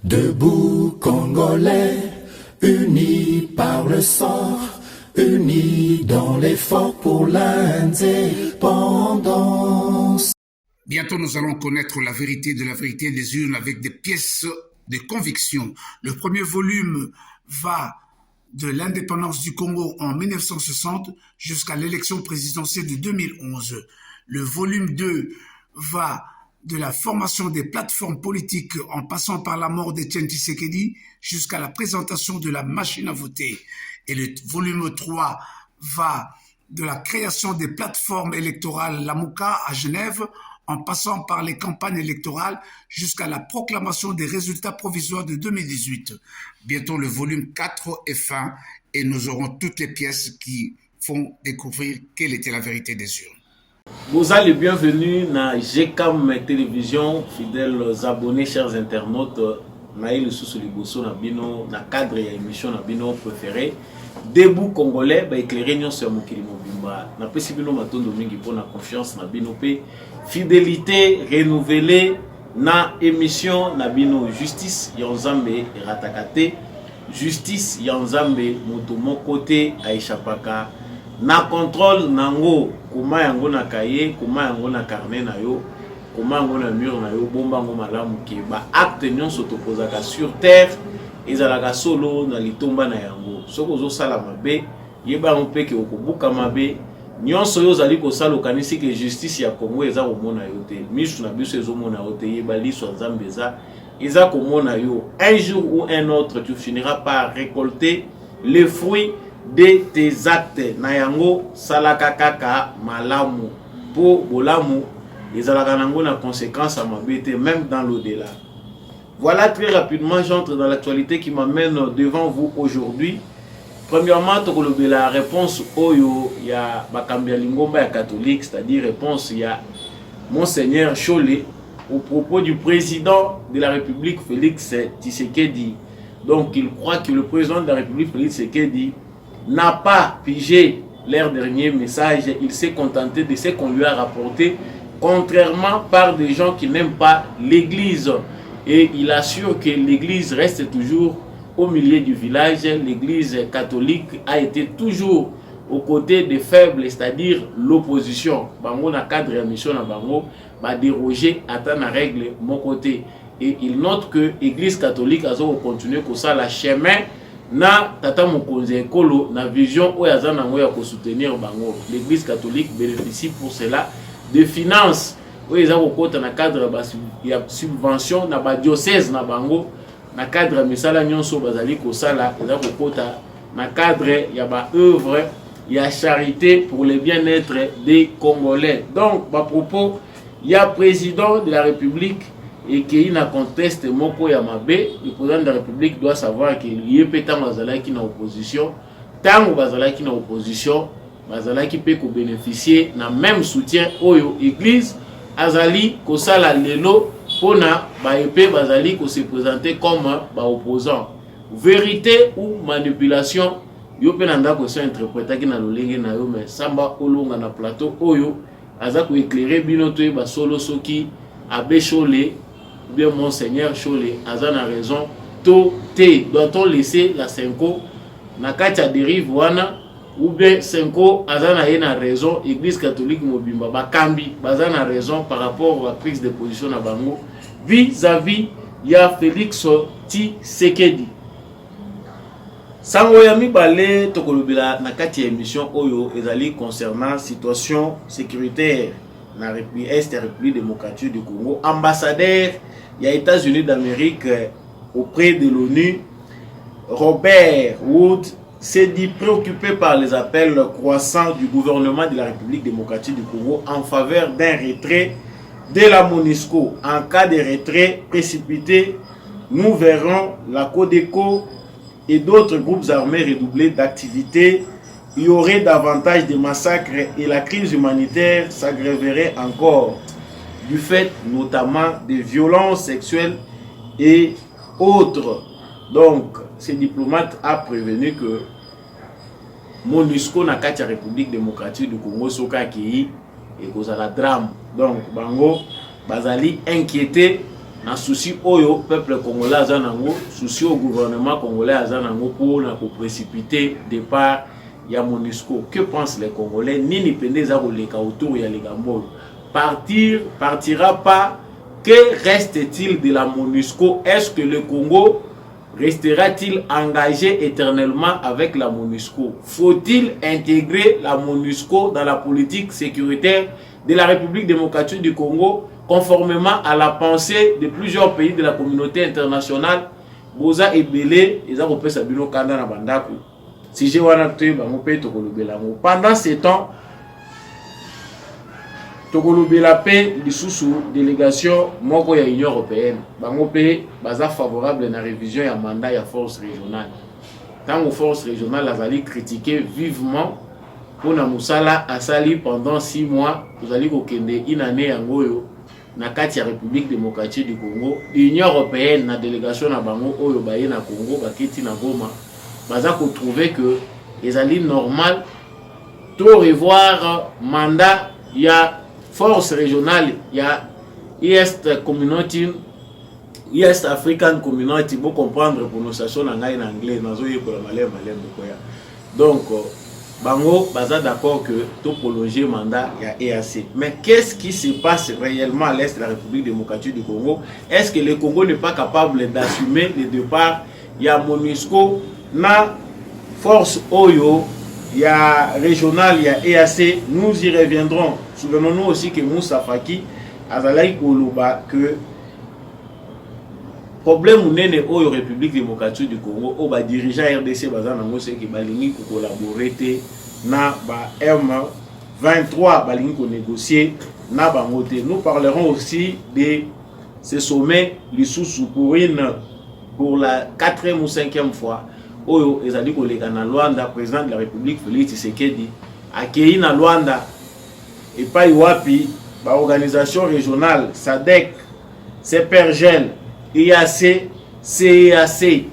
Debout Congolais, unis par le sang, unis dans l'effort pour l'indépendance. Bientôt, nous allons connaître la vérité de la vérité des urnes avec des pièces de conviction. Le premier volume va de l'indépendance du Congo en 1960 jusqu'à l'élection présidentielle de 2011. Le volume 2 va de la formation des plateformes politiques en passant par la mort d'Étienne Tshisekedi jusqu'à la présentation de la machine à voter. Et le volume 3 va de la création des plateformes électorales Lamouka à Genève en passant par les campagnes électorales jusqu'à la proclamation des résultats provisoires de 2018. Bientôt le volume 4 est fin et nous aurons toutes les pièces qui font découvrir quelle était la vérité des urnes. Vous allez bienvenue dans GCAM Télévision, fidèles abonnés, chers internautes. Naïl Soussou Liboso na bino na cadre ya émission na bino préféré Debout Congolais ba éclairer nyon sur mokili mobimba na pesi bino matondo mingi pour na confiance na bino pe fidélité renouvelée na émission na bino justice ya Nzambe ratakate justice ya Nzambe moto mokote aishapaka na contrôle nango kuma yango na kaye kuma yango na carnet na yo kuma yango na mur na yo bomba ngo malamu ke ba acte nyonso topozaka sur terre ezalaka solo na litomba na yango soko zo sala mabe yeba mpeke okobuka mabe nyonso yo zali ko sala kanisi ke justice ya Congo eza komona yo te misu na biso ezomona yo te yeba liso Nzambe eza komona yo un jour ou un autre tu finiras par récolter les fruits de tes actes na yango salaka kaka malamu po bolamu ezalaka nango na conséquence à mabete même dans l'au-delà. Voilà très rapidement j'entre dans l'actualité qui m'amène devant vous aujourd'hui. Premièrement, la réponse oyo ya bakambia lingomba ya catholique, c'est-à-dire réponse ya Monseigneur Cholé au propos du président de la République Félix Tshisekedi. Donc il croit que le président de la République Félix Tshisekedi n'a pas pigé leur dernier message, il s'est contenté de ce qu'on lui a rapporté, contrairement par des gens qui n'aiment pas l'église. Et il assure que l'église reste toujours au milieu du village. L'église catholique a été toujours aux côtés des faibles, c'est-à-dire l'opposition. Bango na cadre ya mission na bango ba déroger à la règle mon côté. Et il note que l'église catholique a continué comme ça la chemin na tata mokonzi ekolo na vision oyo azana ngo ya ko soutenir bango. L'église catholique bénéficie pour cela de finances oyo eza kokota na cadre ya subvention na ba diocèse na bango na cadre misala nyonso bazali kosala eza kokota na cadre ya ba œuvre ya charité pour le bien-être des Congolais. Donc ba propos ya président de la République et qu'il n'a conteste moko ya mabe, le président de la République doit savoir qu'il y a pétant bazalaki na opposition, tango bazalaki na opposition, bazalaki peut ko bénéficier na même soutien oyo église azali kosala lelo pona ba épée bazali ko se présenter comme ba opposant. Vérité ou manipulation yo pe nanda ko se interpréter ki na lolenge na yo mais samba olonga na plateau oyo aza ko éclairer bino to ba solo soki abe Cholé bien Monseigneur Cholé azana raison to te doit-on laisser la Senko na katia dérive wana ou bien Senko azana yena raison église catholique mobimba bakambi bazana raison par rapport à la prise de position na bango vis-à-vis ya Félix Tshisekedi. Sango ya mibale tokolobela na katia émission oyo ezali concernant situation sécuritaire na République démocratique du Congo. Ambassadeur des États-Unis d'Amérique auprès de l'ONU, Robert Wood, s'est dit préoccupé par les appels croissants du gouvernement de la République démocratique du Congo en faveur d'un retrait de la MONUSCO. En cas de retrait précipité, nous verrons la Codeco et d'autres groupes armés redoubler d'activités. Il y aurait davantage de massacres et la crise humanitaire s'aggraverait encore du fait notamment des violences sexuelles et autres. Donc, ce diplomate a prévenu que MONUSCO na kati République démocratique du Congo soka ki et cause la drame. Donc, bango bazali inquiété na souci oyo peuple congolais azanango souci au gouvernement congolais azanango pour na précipiter départ ya MONUSCO. Que pensent les Congolais? Nini pende za koleka autour ya ligambo partira pas? Que reste-t-il de la MONUSCO? Est-ce que le Congo restera-t-il engagé éternellement avec la MONUSCO? Faut-il intégrer la MONUSCO dans la politique sécuritaire de la République démocratique du Congo, conformément à la pensée de plusieurs pays de la communauté internationale? Boza ebele eza kopesa bino kanda na bandako. Si je wana te bango pe tokolobela ngo. Pendant ce temps, tokolobela pe lisusu délégation moko ya Union européenne. Bango pe baza favorable na révision ya mandat ya force régionale. Tango force régionale azali critiquer vivement pour na musala asali pendant 6 mois, vous allez kokende une année yango yo na kati ya République démocratique du Congo. L'Union européenne na délégation na bango oyo baye na Congo baketi na Goma. Baza ko trouver que ezali normal to revoir mandat ya force régionale ya East Community, East African Community, pour comprendre prononciation en anglais, donc bango baza d'accord que tout prolonger mandat ya EAC. Mais qu'est-ce qui se passe réellement à l'est de la République démocratique du Congo? Est-ce que le Congo n'est pas capable d'assumer le départ ya MONUSCO na force Oyo ya régional ya EAC? Nous y reviendrons. Souvenons-nous aussi que Moussa Faki azalaki koloba que problème nene Oyo République démocratique du Congo o ba dirigeant RDC baza nango c'est que balingi ko collaborer te na ba M23 balingi ko négocier na bango te. Nous parlerons aussi de ce sommet lisusu pour la 4e ou 5e fois Oyo ezali koleka na Luanda. Président de la République Félix Tshisekedi akei na Luanda et pas wapi ba organisation régionale SADC, CEPERGEL, IAC, CEAC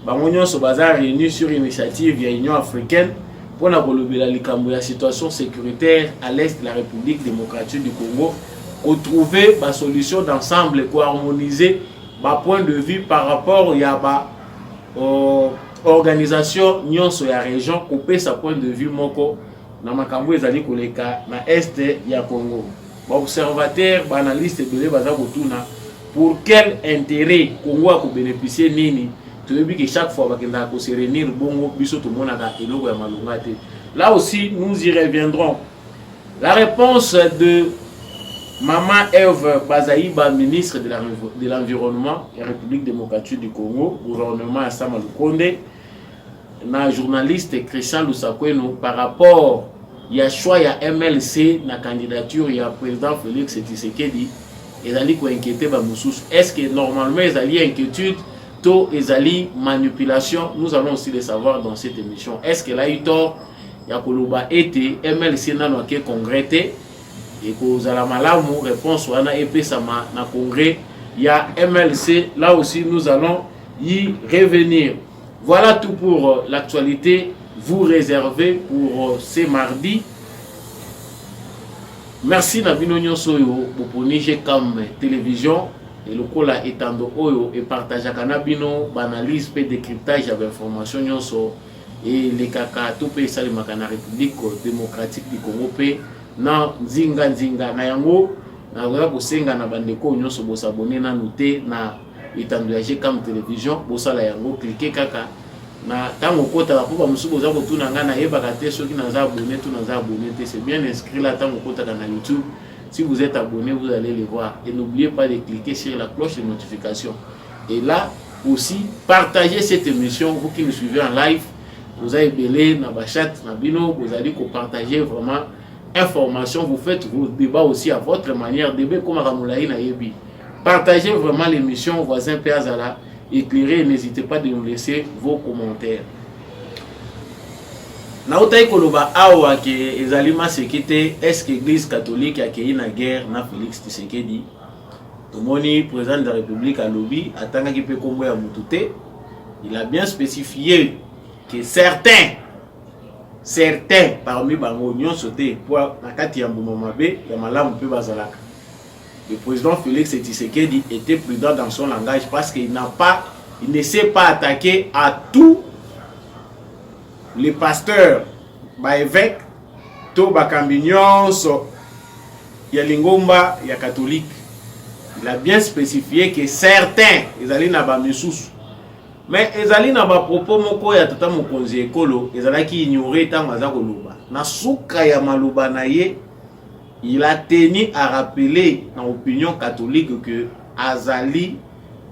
bango nyonso baza réunis sur initiative ya Union africaine pour na kolobela likambo ya situation sécuritaire à l'est de la République démocratique du Congo, pour trouver ba solution d'ensemble, pour harmoniser ba point de vue par rapport ya ba organisation nyonso ya région couper sa point de vue moko na makambo ezali koleka na est ya Congo. Ba observateur, ba analyste belé baza kotuna pour quel intérêt Congo a ko bénéficier nini. Tu veux que chaque fois bakenda ko se réunir bongo biso to monaka eloko ya malunga te. Là aussi nous y reviendrons. La réponse de Maman Eve Bazaïba, ministre de l'environnement et République démocratique du Congo, gouvernement à Sama Lukonde, na journaliste Christian Lusakweno par rapport ya choix ya MLC na candidature ya président Félix Tshisekedi, ezali ko inquiéter ba mususu. Est-ce que normalement ezali inquiétude to ezali manipulation? Nous allons aussi le savoir dans cette émission. Est-ce que là il tort ya koloba ete MLC na no ke congrès et que zala malamu réponse wana epesama na congrès ya MLC? Là aussi nous allons y revenir. Voilà tout pour l'actualité vous réservez pour ce mardi. Merci na bino nyonso yo boponije comme télévision et le kola etando oyo et partage kana bino analyse pe décryptage avec information nyonso et les kaka to pe sali makana République démocratique du Congo pe na nzinga na yango na ngoya kosenga na bandeko nyonso bo s'abonner na noter na etando ya comme télévision bo sala yango cliquer kaka na tango kota la popa musubo za kotuna ngana yebaka te soki naza abonné tout naza abonné te, c'est bien inscrit là tango kota na YouTube. Si vous êtes abonné, vous allez les voir et n'oubliez pas de cliquer sur la cloche de notification. Et là aussi partagez cette émission, vous qui nous suivez en live, vous avez belé na bachat na bino, vous allez partager vraiment information, vous faites vos débats aussi à votre manière, débat comme Ramolaï na yebi. Partagez vraiment l'émission voisin Péazala. Éclairez, n'hésitez pas de nous laisser vos commentaires. Naotai koloba awa ke ezalima sekete, est-ce que l'église catholique a créé une guerre na Félix Tshisekedi? Tomoni président de la République à lobby atanga ki pe kombo ya mutute, il a bien spécifié que certains parmi bango nyon sauté pour na kati ya mbuma mabe ya malamu pe bazalaka. le président Félix Tshisekedi était prudent dans son langage parce qu'il ne s'est pas attaqué à tous les pasteurs, évêques, tous les cambignons, il y a l'ingomba, il y a catholique. Il a bien spécifié que certains, ils allaient na ba misous. Mais ils allaient na ba propos moko ya tata mokonzi ekolo, ils allaient qui ignorer tant maza koloba. Na souka ya maloba na ye, il a tenu à rappeler dans l'opinion catholique que azali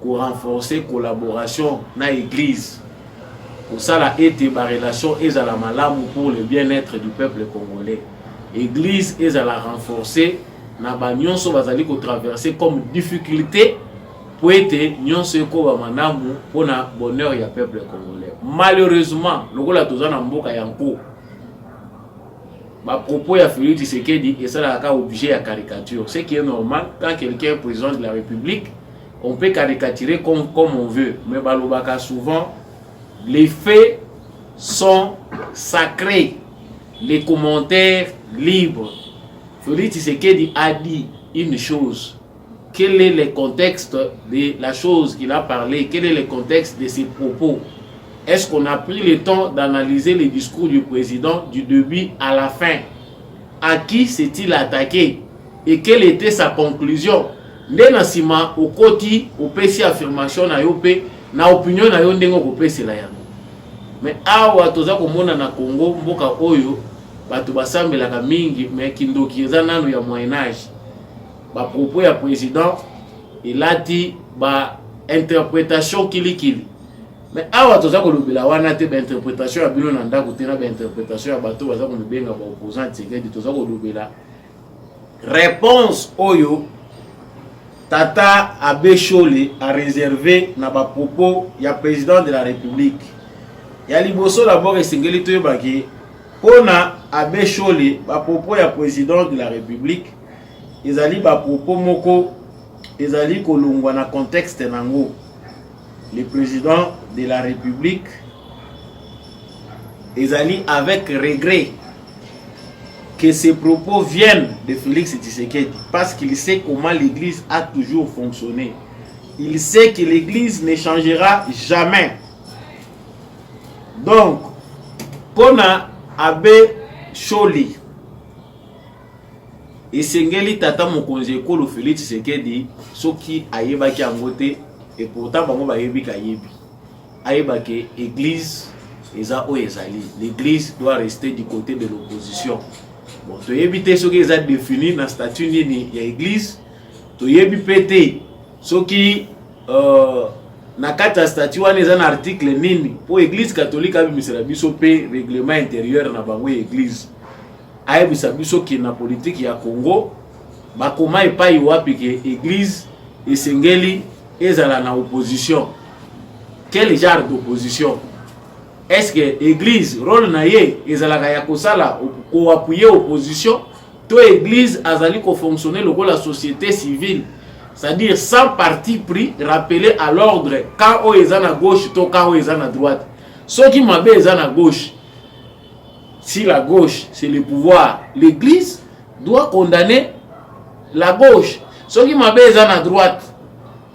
pour renforcer collaboration dans l'église. Pour ça, la été ma relation est à la malamu pour le bien-être du peuple congolais. L'église est à la renforcer. Na ba nyonso bazali ko traverser comme difficulté pour être nyonso ko ba manamu pour na bonheur ya peuple congolais. Malheureusement, lokola tozana mboka yanko. Ma propos ya Félix Tshisekedi et ça la obligé à caricature. Ce qui est normal quand quelqu'un est président de la République, on peut caricaturer comme on veut, mais balobaka souvent les faits sont sacrés, les commentaires libres. Félix Tshisekedi a dit une chose. Quel est le contexte de la chose qu'il a parlé? Quel est le contexte de ses propos? Est-ce qu'on a pris le temps d'analyser les discours du président du début à la fin? À qui s'est-il attaqué? Et quelle était sa conclusion? Ndenasima au koti au PC affirmation na yope na opinion na yo ndengo ko PC la yango. Mais awa toza komona na Congo mboka oyo bato basambelaka mingi mais kindoki eza nanu ya moyen âge. Ba propos ya président il a dit ba interprétation kilikili. Mais awa toza kolobela wana te ba interprétation ya bino na ndako te na ba interprétation ya bato baza ko benga ba opposant Tshisekedi toza kolobela réponse oyo Tata Abbé Chole a réservé na ba propos ya président de la République. Ya liboso d'abord esengeli to yebaki pona Abbé Chole ba propos ya président de la République ezali ba propos moko ezali kolongwa na contexte nango. Le président de la République ezali avec regret que ces propos viennent de Félix Tshisekedi parce qu'il sait comment l'Église a toujours fonctionné. Il sait que l'Église ne changera jamais. Donc, pona Abbé Chole esengeli tata mokonzi ekolo Félix Tshisekedi soki ayebaki angote et pourtant bango bayebi kayebi ayebaki église eza o ezali. L'église doit rester du côté de l'opposition. Bon, to yebite soki eza défini na statut nini ya église, to yebi pété soki na kata statut wana eza na article nini po église catholique abimisela biso pe règlement intérieur na bango église. Ayebisa biso ki na politique ya Congo bakoma epai wapi ke église esengeli ezala na opposition. Quel genre d'opposition? Est-ce que l'église rôle na ye ezalaka ya kosala ko appuyer opposition to église azali ko fonctionner le la société civile, c'est-à-dire sans parti pris, rappeler à l'ordre quand o eza na gauche to quand o eza na droite. Ceux qui mabe eza na gauche, si la gauche c'est le pouvoir, l'église doit condamner la gauche. Ceux qui mabe eza na droite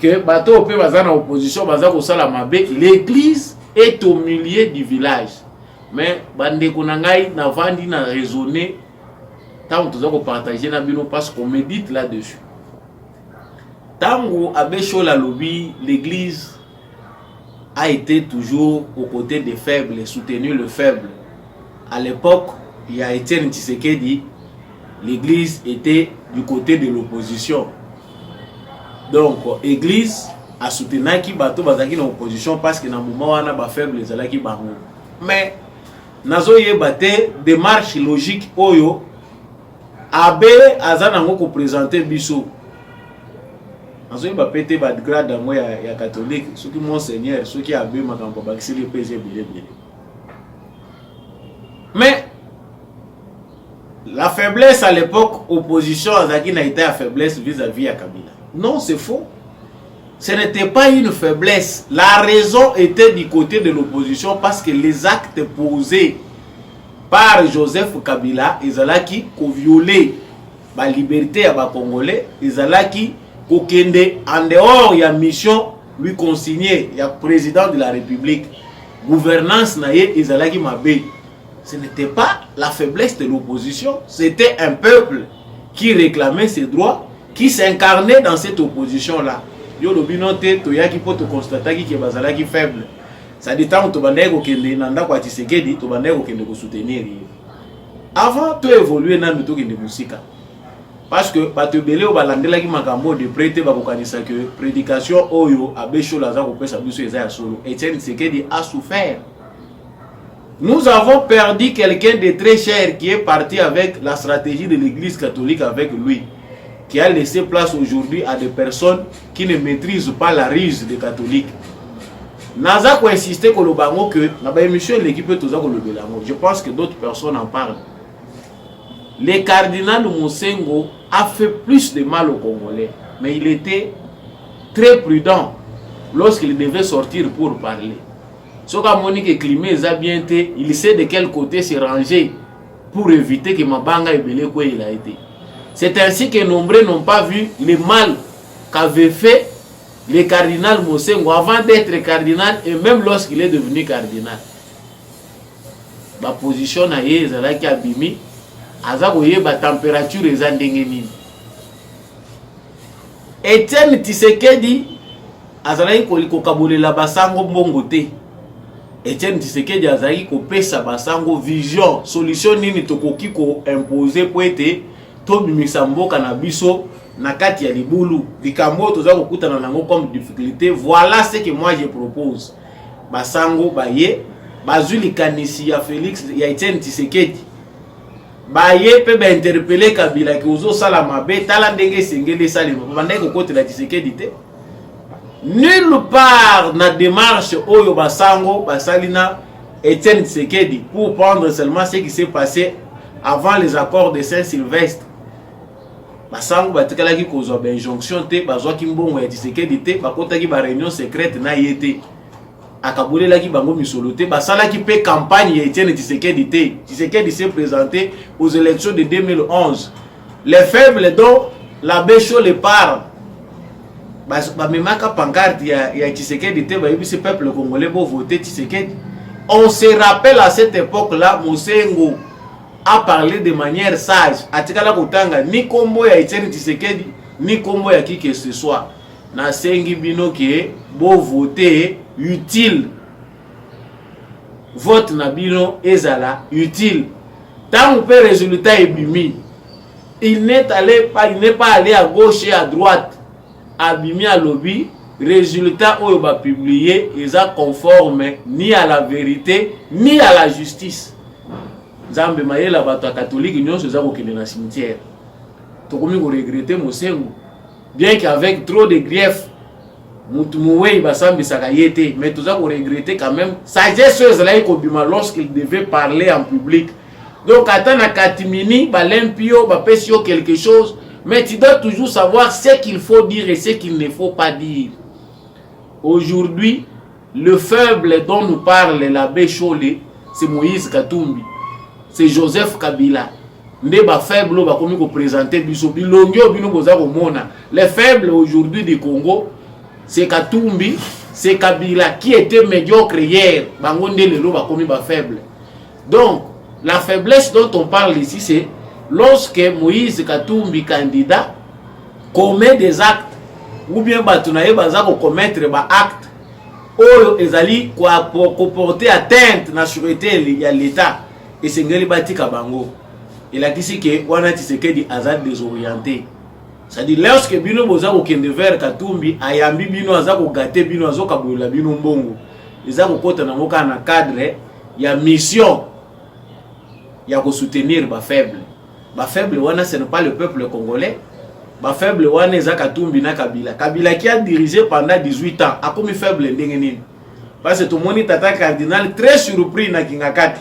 que bato pe baza na opposition baza ko sala mabe, l'église est au milieu du village. Mais bande konangai na vandi na raisonner tant que vous partager na bino parce qu'on médite là-dessus. Tango Abbé Chole lobby, l'église a été toujours aux côtés des faibles et soutenu le faible. À l'époque, il y a Étienne Tshisekedi, l'église était du côté de l'opposition. Donc, l'église a soutenu qui bateau bazaki dans l'opposition parce que dans le moment où on a ba faible les alaki bango. Mais nazo yebate démarche logique oyo Abbé azana ngoko présenter biso. Nazo yeba pété ba grade à moi ya catholique, ceux qui monseigneur, ceux qui Abbé makambo bakisi le PG bien. Mais la faiblesse à l'époque opposition azaki na été à faiblesse vis-à-vis à Kabila. Non, c'est faux. Ce n'était pas une faiblesse. La raison était du côté de l'opposition parce que les actes posés par Joseph Kabila, ils allaient qui violé ba liberté ya ba congolais ezalaki kokende en dehors ya mission lui consigné ya président de la République gouvernance na ye ezalaki mabe. Ce n'était pas la faiblesse de l'opposition, c'était un peuple qui réclamait ses droits, qui s'incarnait dans cette opposition là. Yo lobinote toyaki po to constataki ke bazalaki faible. Ça détend to bandai ko kende nanda kwa Tshisekedi to bandai ko kende ko soutenir. Avant to évoluer na to kende musika. Parce que bato belé o balandela ki makambo de prêter ba kokanisa que prédication oyo abesho laza ko pesa biso eza ya solo. Etienne Tshisekedi a souffert. Nous avons perdu quelqu'un de très cher qui est parti avec la stratégie de l'église catholique avec lui, qui a laissé place aujourd'hui à des personnes qui ne maîtrisent pas la ruse des catholiques. Naza ko insister ko lobango que na ba émission l'équipe toza ko lobelango. Je pense que d'autres personnes en parlent. Le cardinal Mosengo a fait plus de mal aux Congolais, mais il était très prudent lorsqu'il devait sortir pour parler. Soka Monique Climé bien été, il sait de quel côté se ranger pour éviter que Mabanga ebele quoi il a été. C'est ainsi que nombreux n'ont pas vu le mal qu'avait fait le cardinal Mosengo avant d'être cardinal et même lorsqu'il est devenu cardinal. Ma position na ye ezalaki abimi. Aza koyeba température eza ndenge nini. Etienne Tshisekedi azalaki kokabolela basango mbongo te. Etienne Tshisekedi azalaki kopesa basango vision, solution nini tokoki ko imposer po ete tobimisa mboka na biso na kati ya libulu. Likambo toza kokutana nango comme difficulté. Voilà ce que moi je propose. Basango baye bazwi likanisi ya Félix ya Etienne Tshisekedi. Baye pe ba interpeller Kabila ki ozo sala mabe tala ndenge sengele salima bandai ko kote la Tshisekedi te. Nulle part na démarche oyo basango basalina Etienne Tshisekedi pour prendre seulement ce qui s'est passé avant les accords de Saint-Sylvestre. Basango batikala ki kozwa ba injonction te bazwa ki mbongo ya Tshisekedi te bakotaki ba réunion secrète na yete. Akabolela ki bango misolo te basala ki pe campagne Etienne Tshisekedi te. Tshisekedi s'est présenté aux élections de 2011. Les faibles dont l'abbé Chaud les parle ba memaka pancarte ya Tshisekedi te ba yebisi peuple congolais pour voter Tshisekedi. On se rappelle à cette époque-là Mosengo a parlé de manière sage. Atikala kotanga ni kombo ya Etienne Tshisekedi ni kombo ya qui que ce soit. Na sengi bino ke bo voter utile. Vote na bino ezala utile. Tant que le résultat est bimi, il n'est pas allé à gauche et à droite. Abimi à lobby, résultat où il va publier, ils sont conformes ni à la vérité ni à la justice. Zambe maye la bato catholique union se zako kende na cimetière. Tokomi ko regretter Mosengo. Bien qu'avec trop de griefs, Moutoumoué Bassambi Sakayete, mais tout ça qu'on regrettait quand même. Sagesse là kobima lorsqu'il devait parler en public. Donc attends à Katimini, Balimpio, Bapesio quelque chose, mais tu dois toujours savoir ce qu'il faut dire et ce qu'il ne faut pas dire. Aujourd'hui, le faible dont nous parle l'abbé Cholé, c'est Moïse Katumbi, c'est Joseph Kabila. Les faibles qui présenter les faibles aujourd'hui du Congo, c'est Katumbi, c'est Kabila qui était médiocre hier. Donc, la faiblesse dont on parle ici, c'est lorsque Moïse Katumbi, candidat, commet des actes, ou bien Batunaye Bazako commettre des actes, ou ezali pour porter atteinte à la sûreté de l'État, et c'est Ngeli Bati Kabango. Il a dit que Wana Tshisekedi azad désorienté. C'est-à-dire lorsque bino boza ko kende vers Katumbi, ayambi bino azako gâté bino azoka bola bino mbongo. Ezako kota na moka na cadre ya mission ya ko soutenir ba faible. Ba faible wana ce n'est pas le peuple congolais. Ba faible wana eza Katumbi na Kabila. Kabila qui a dirigé pendant 18 ans, a comme faible ndenge nini. Parce que tout le monde tata cardinal très surpris na Kingakati.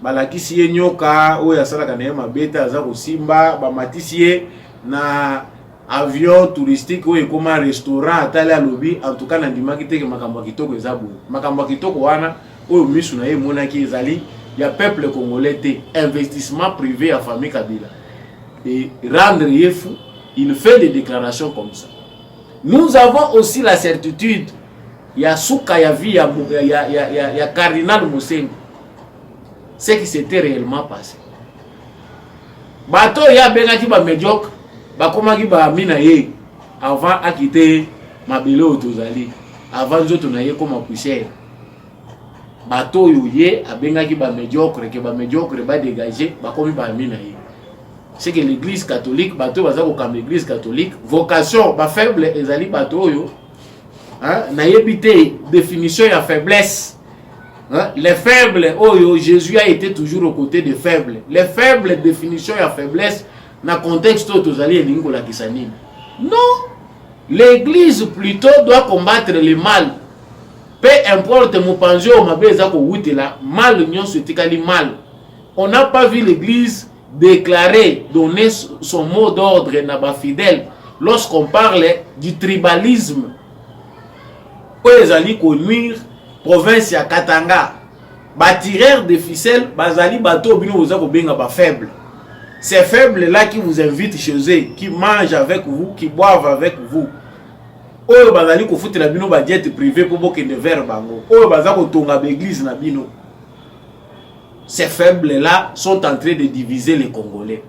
Balakisi ye nyoka oyo asalaka na ye mabeta aza kosimba bamatisi na avion touristique oyo ekoma restaurant atali alobi en tout cas na ndimaki teke makambo ya kitoko eza boye makambo ya kitoko wana oyo misu na ye emonaki ezali ya peuple congolais te investissement privé ya famille Kabila et rendre fou, il fait des déclarations comme ça. Nous avons aussi la certitude, il y a Souka, il y a Cardinal Moussengo, ce qui s'était réellement passé. Bato ya bengaki ba médiocre, ba komaki ba mina ye avant à quitter mabele otozali, avant nzoto na ye comme poussière. Bato yo ye abengaki ba médiocre que ba médiocre ba dégager ba komi ba mina ye. C'est que l'église catholique, bato baza ko comme l'église catholique, vocation ba faible ezali bato yo. Hein, na yebité définition ya faiblesse. Hein? Les faibles, oh, Jésus a été toujours aux côtés des faibles. Les faibles, définition de faiblesse, dans le contexte où vous allez non, l'église plutôt doit combattre le mal. Peu importe mon pension, mal, mal. On n'a pas vu l'église déclarer, donner son mot d'ordre à bas fidèles lorsqu'on parle du tribalisme. Où ils allaient conduire province ya Katanga, tireur de ficelles, bazali bateau bino oza ko benga ba faible. Ces faibles là qui vous invitent chez eux, qui mangent avec vous, qui boivent avec vous. Oyo bazali ko foutre la bino ba jet privé pour boke de verre bango. Oyo bazali ko tonga l'église na bino. Ces faibles là sont en train de diviser les Congolais.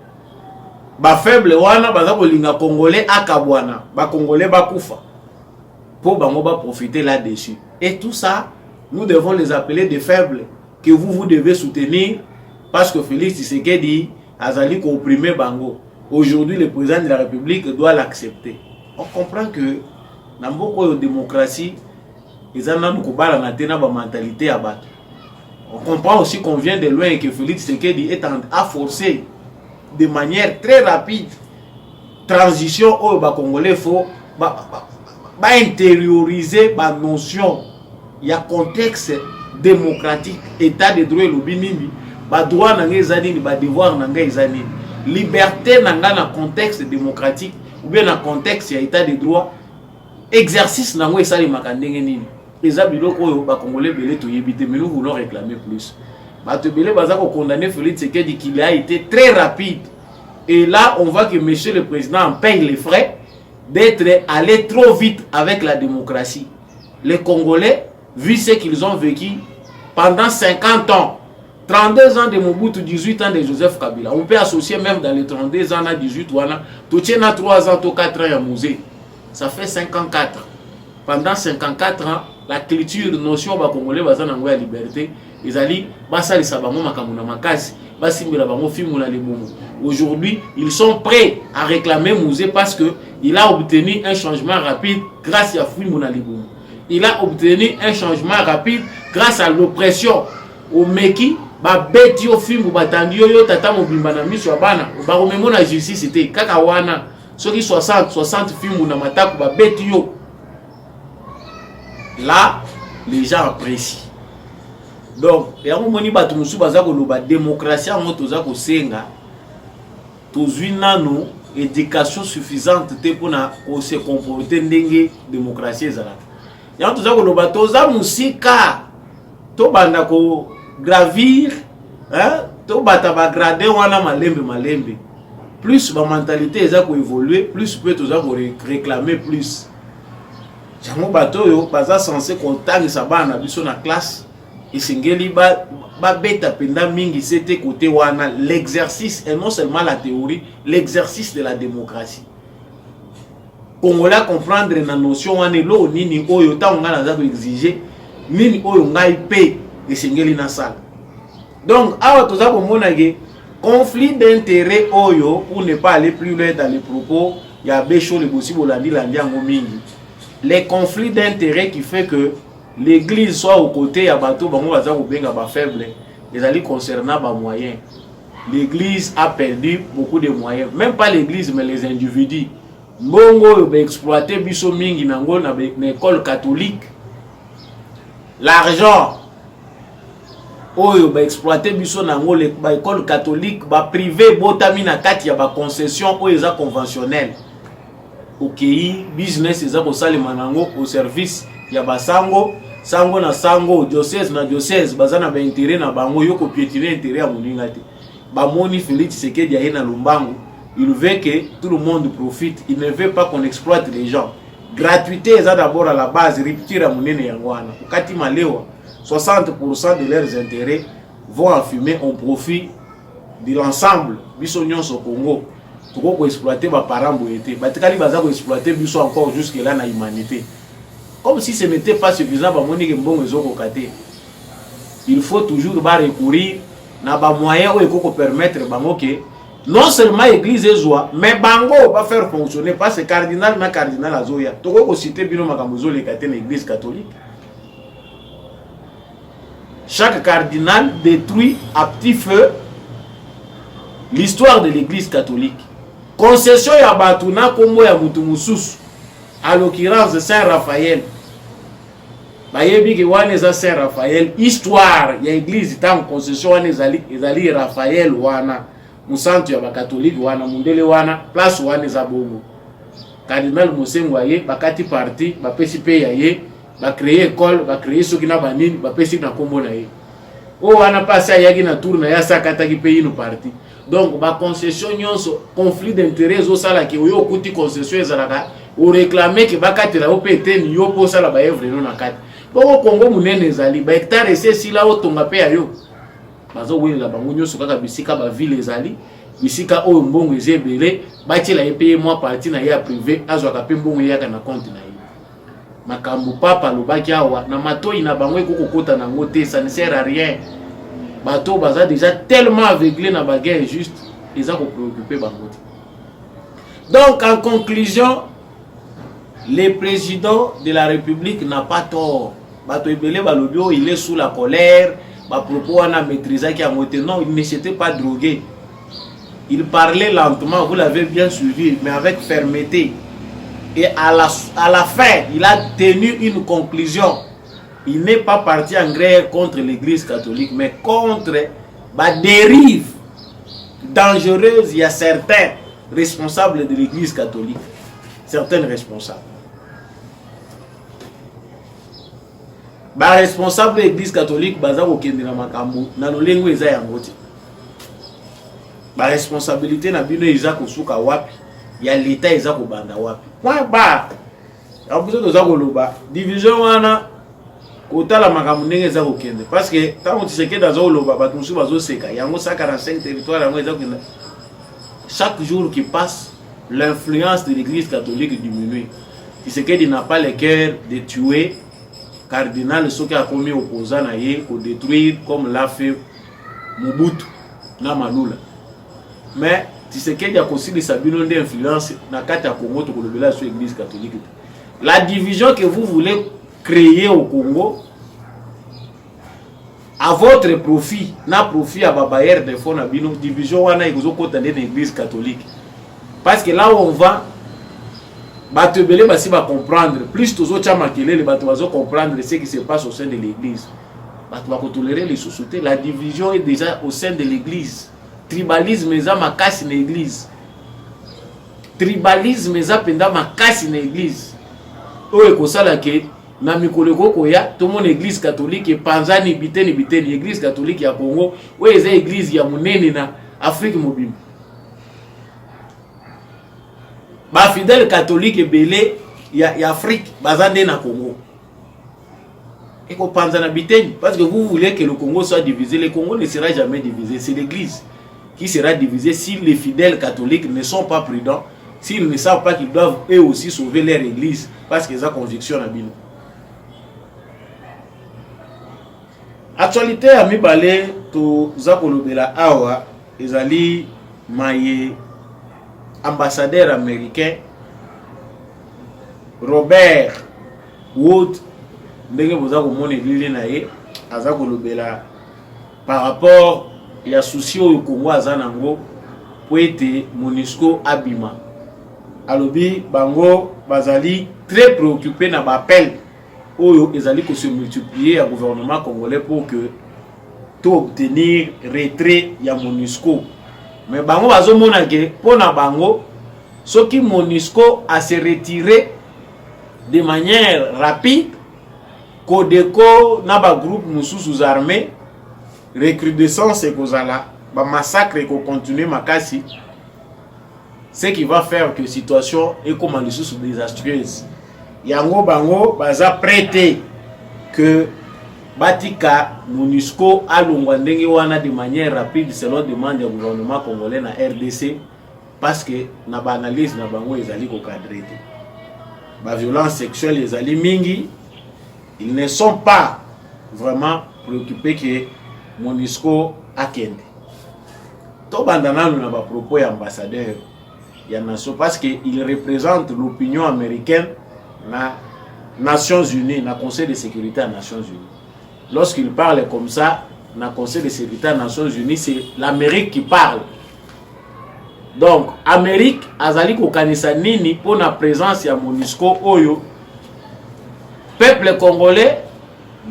Ba faible wana bazali ko linga Congolais akabwana, ba Congolais ba kufa. Pour bango ba profiter là-dessus. Et tout ça, nous devons les appeler des faibles que vous devez soutenir parce que Félix Tshisekedi azali ko opprimer bango. Aujourd'hui, le président de la République doit l'accepter. On comprend que dans beaucoup de démocratie, ils ont une mentalité à battre. On comprend aussi qu'on vient de loin et que Félix Tshisekedi est à forcer de manière très rapide transition au Congolais faut intérioriser la notion. Il y a contexte démocratique, état de droit et l'obinimi, droit nanga ezanini, devoir nanga ezanini, liberté nanga na contexte démocratique ou bien na contexte ya état de droit, exercice nanga esali makandenge nini. Eza biloko oyo ba Congolais belé to yebite, mais nous voulons réclamer plus. Bato belé baza ko condamner Félix Tshisekedi qu'il a été très rapide. Et là, on voit que monsieur le président en paye les frais d'être allé trop vite avec la démocratie. Les Congolais, vu ce qu'ils ont vécu pendant 50 ans, 32 ans de Mobutu, 18 ans de Joseph Kabila. On peut associer même dans les 32 ans à 18 ans, tout tient à 3 ans, 4 ans à musée. Ça fait 54. Pendant 54 ans, la culture, notion de Congolais, la liberté, ils allaient, aujourd'hui, ils sont prêts à réclamer Mouzé parce qu'il a obtenu un changement rapide grâce à Fouimouna Liboumou. Il a obtenu un changement rapide grâce à l'oppression. Au Meki, beti au film batandi yo tata mobimba na miso abana ba rememo na justice c'était kaka wana soki 60 films na matako beti yo. Là, les gens apprécient. Donc, il y a un moment où nous avons la démocratie, nous avons une éducation suffisante pour se comporter dans la démocratie. Il y a un moment où nous avons gravir, nous avons plus la mentalité a évolué, plus nous avons réclamer plus. Jango bato yo baza censé kontangi sabana biso na classe esengeli ba beta penda mingi c'était côté wana l'exercice et non seulement la théorie, l'exercice de la démocratie. Congolais comprendre na notion wana lo nini oyo tanga na za exiger nini oyo ngai pe esengeli na sala. Donc awa toza komona ke conflit d'intérêt oyo pour ne pas aller plus loin dans les propos ya becho le possible landi yango mingi. Les conflits d'intérêts qui fait que l'église soit aux côtés à bateau bango baza ko benga ba faible les alliés concernant ba moyens. L'église a perdu beaucoup de moyens, même pas l'église mais les individus. Bongo ba exploiter biso mingi nango na école catholique. L'argent oyo ba exploiter biso nango ba école catholique ba privé botami na kati ya ba concession oyo eza conventionnel. Okay, business eza ko salima nango au service ya basango sango na sango diocèse na diocèse bazana ba intérêt na bango yoko piétiner intérêt ya moninga te ba moni Félix Tshisekedi ya na Lumbango il veut que tout le monde profite. Il ne veut pas qu'on exploite les gens. Gratuité est d'abord à la base, rupture à monene yangwana. Kati malewa, 60% de leurs intérêts vont en fumer au profit de l'ensemble. Biso nyonso Congo. Toko ko exploiter ba parents boyete. Batikali baza ko exploiter biso encore jusque là na humanité. Comme si ce n'était pas suffisant ba moni ke mbongo ezoko kate. Il faut toujours ba recourir na ba moyen ou eko ko permettre bango que non seulement l'église est joie, mais bango va faire fonctionner parce que cardinal na cardinal azoya. Toko ko citer bino makambozo le kate na église catholique. Chaque cardinal détruit à petit feu l'histoire de l'église catholique. Concession ya batuna kombo ya mutu mususu. À l'occurrence Saint Raphaël. Bayebi ki wane za Saint Raphaël, histoire ya église tant concession wane ezali Raphaël wana. Musantu ya bakatolike wana mundele wana place wana za bongo. Cardinal Mosengo aye bakati parti bapesi pe yaye ba créer école ba créer soki na banini bapesi na kombo na ye. O wana passe ayaki na tour na ya sakata ki pays no parti. Donc ba concession nyonso conflit d'intérêts au sala ki oyo kuti concession ezalaka o réclamer que bakati la OPT ni yo po sala ba evre no na kati. Boko Congo munene ezali ba hectare ese la otonga pe ayo. Bazo wela bango nyonso kaka bisika ba ville ezali bisika oyo mbongo ezebele batila epeye moi parti na ya privé azwa ka pe mbongo yaka na compte na ye. Makambo papa lobaki awa na matoi na bango ekokota na ngote ça ne sert à rien. Bato baza déjà tellement aveuglé na baguerre injuste ils ont préoccupé bango. Donc en conclusion, le président de la République n'a pas tort. Bato ebele balobio il est sous la colère. Ba propos on a maîtrisé qui a monté. Non, il ne s'était pas drogué. Il parlait lentement, vous l'avez bien suivi, mais avec fermeté. Et à la fin, il a tenu une conclusion. Il n'est pas parti en guerre contre l'église catholique, mais contre la dérive dangereuse. Il y a certains responsables de l'église catholique. Certains responsables. Ba responsable de l'église catholique baza ko kendela makambo na lolengo eza yango ti. Ba responsabilité na bino eza ko suka wapi ya l'état eza ko banda wapi. Point ba. Ya biso toza ko loba division wana kotala makambo ndenge eza ko kende parce que tant on sait que dans zo loba ba tunsu bazo seka yango 145 territoires yango eza ko kende. Chaque jour qui passe, l'influence de l'église catholique diminue. Tu sais qu'il n'a pas le cœur de tuer cardinal ceux qui a commis opposant à yé pour détruire comme l'a fait Mobutu na Malula. Mais tu sais qu'il y a aussi des sabino d'influence na kata Congo to kolobela sur l'église catholique. La division que vous voulez créer au Congo à votre profit, na profit à babayer de fonds na bino division wana ikozo kota de l'église catholique. Parce que là où on va bato belé basi ba comprendre plus tozo chama kelele bato bazo comprendre ce qui se passe au sein de l'église. Bato ba ko tolérer les sociétés, la division est déjà au sein de l'église. Tribalisme eza makasi na église. Tribalisme eza penda makasi na église. Oyo ekosala ke na mikolo koko ya to mon église catholique et panzani biteni église catholique ya Congo oyo eza église ya munene na Afrique mobile. Ba fidèle catholique belé ya Afrique bazande na Congo. Et qu'on pense à biteni parce que vous voulez que le Congo soit divisé. Le Congo ne sera jamais divisé. C'est l'église qui sera divisée si les fidèles catholiques ne sont pas prudents, s'ils ne savent pas qu'ils doivent eux aussi sauver leur église parce qu'ils ont conviction à Bino. Actualité à mi balé to zakolobela awa ezali maye ambassadeur américain Robert Wood ndenge boza komona lili na ye aza kolobela par rapport ya souci oyo Congo aza nango po ete MONUSCO abima. Alobi bango bazali très préoccupé na bappel oyo ezali ko se multiplier à gouvernement congolais pour que to obtenir retrait ya MONUSCO. Mais bango bazomona ke pona bango soki MONUSCO a se retiré de manière rapide, Codeco na ba groupe mususu armés recrudescence ekozala ba massacre ko continuer makasi ce qui va faire que la situation est comme en sous désastreuse. Yango bango baza prêté que Batika MONUSCO a l'ongwandenge wana de manière rapide selon demande du gouvernement congolais na RDC parce que na ba analyse na bango ezali ko cadrer te. Ba violence sexuelle ezali mingi, ils ne sont pas vraiment préoccupés que MONUSCO akende. To bandana na ba propos ya ambassadeur ya nation parce que il représente l'opinion américaine na Nations Unies, na Conseil de sécurité des Nations Unies. Lorsqu'il parle comme ça, dans le Conseil de sécurité des Nations Unies, c'est l'Amérique qui parle. Donc, l'Amérique azali ko kanisa nini pour la présence de MONUSCO oyo. Peuple congolais,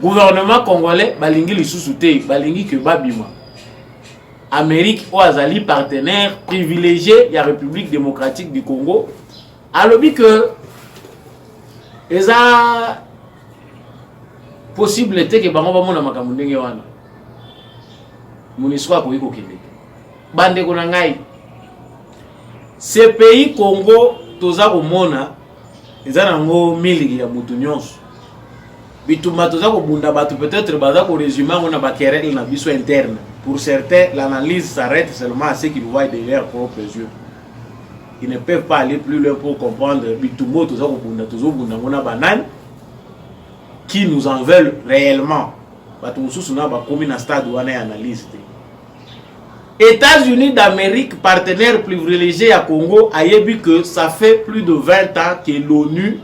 gouvernement congolais, balingi lisusu te, balingi ke babima. Amérique ou azali partenaire privilégié de la République démocratique du Congo. Alobi que eza possible que bango bamona makambo ndenge wana MONUSCO akoki kokende bande ko na ngai ce pays Congo toza komona eza nango miliki ya mutu nyonso bituma toza kobunda batu peut-être baza ko résumer on a ba querelle na biso interne. Pour certains l'analyse s'arrête seulement à ce qu'ils voient de leurs propres yeux. Ils ne peuvent pas aller plus loin pour comprendre bitumo toza kobunda tozo bunda ngona banane qui nous en veulent réellement. États-Unis d'Amérique, partenaire privilégié à Congo, a dit que ça fait plus de 20 ans que l'ONU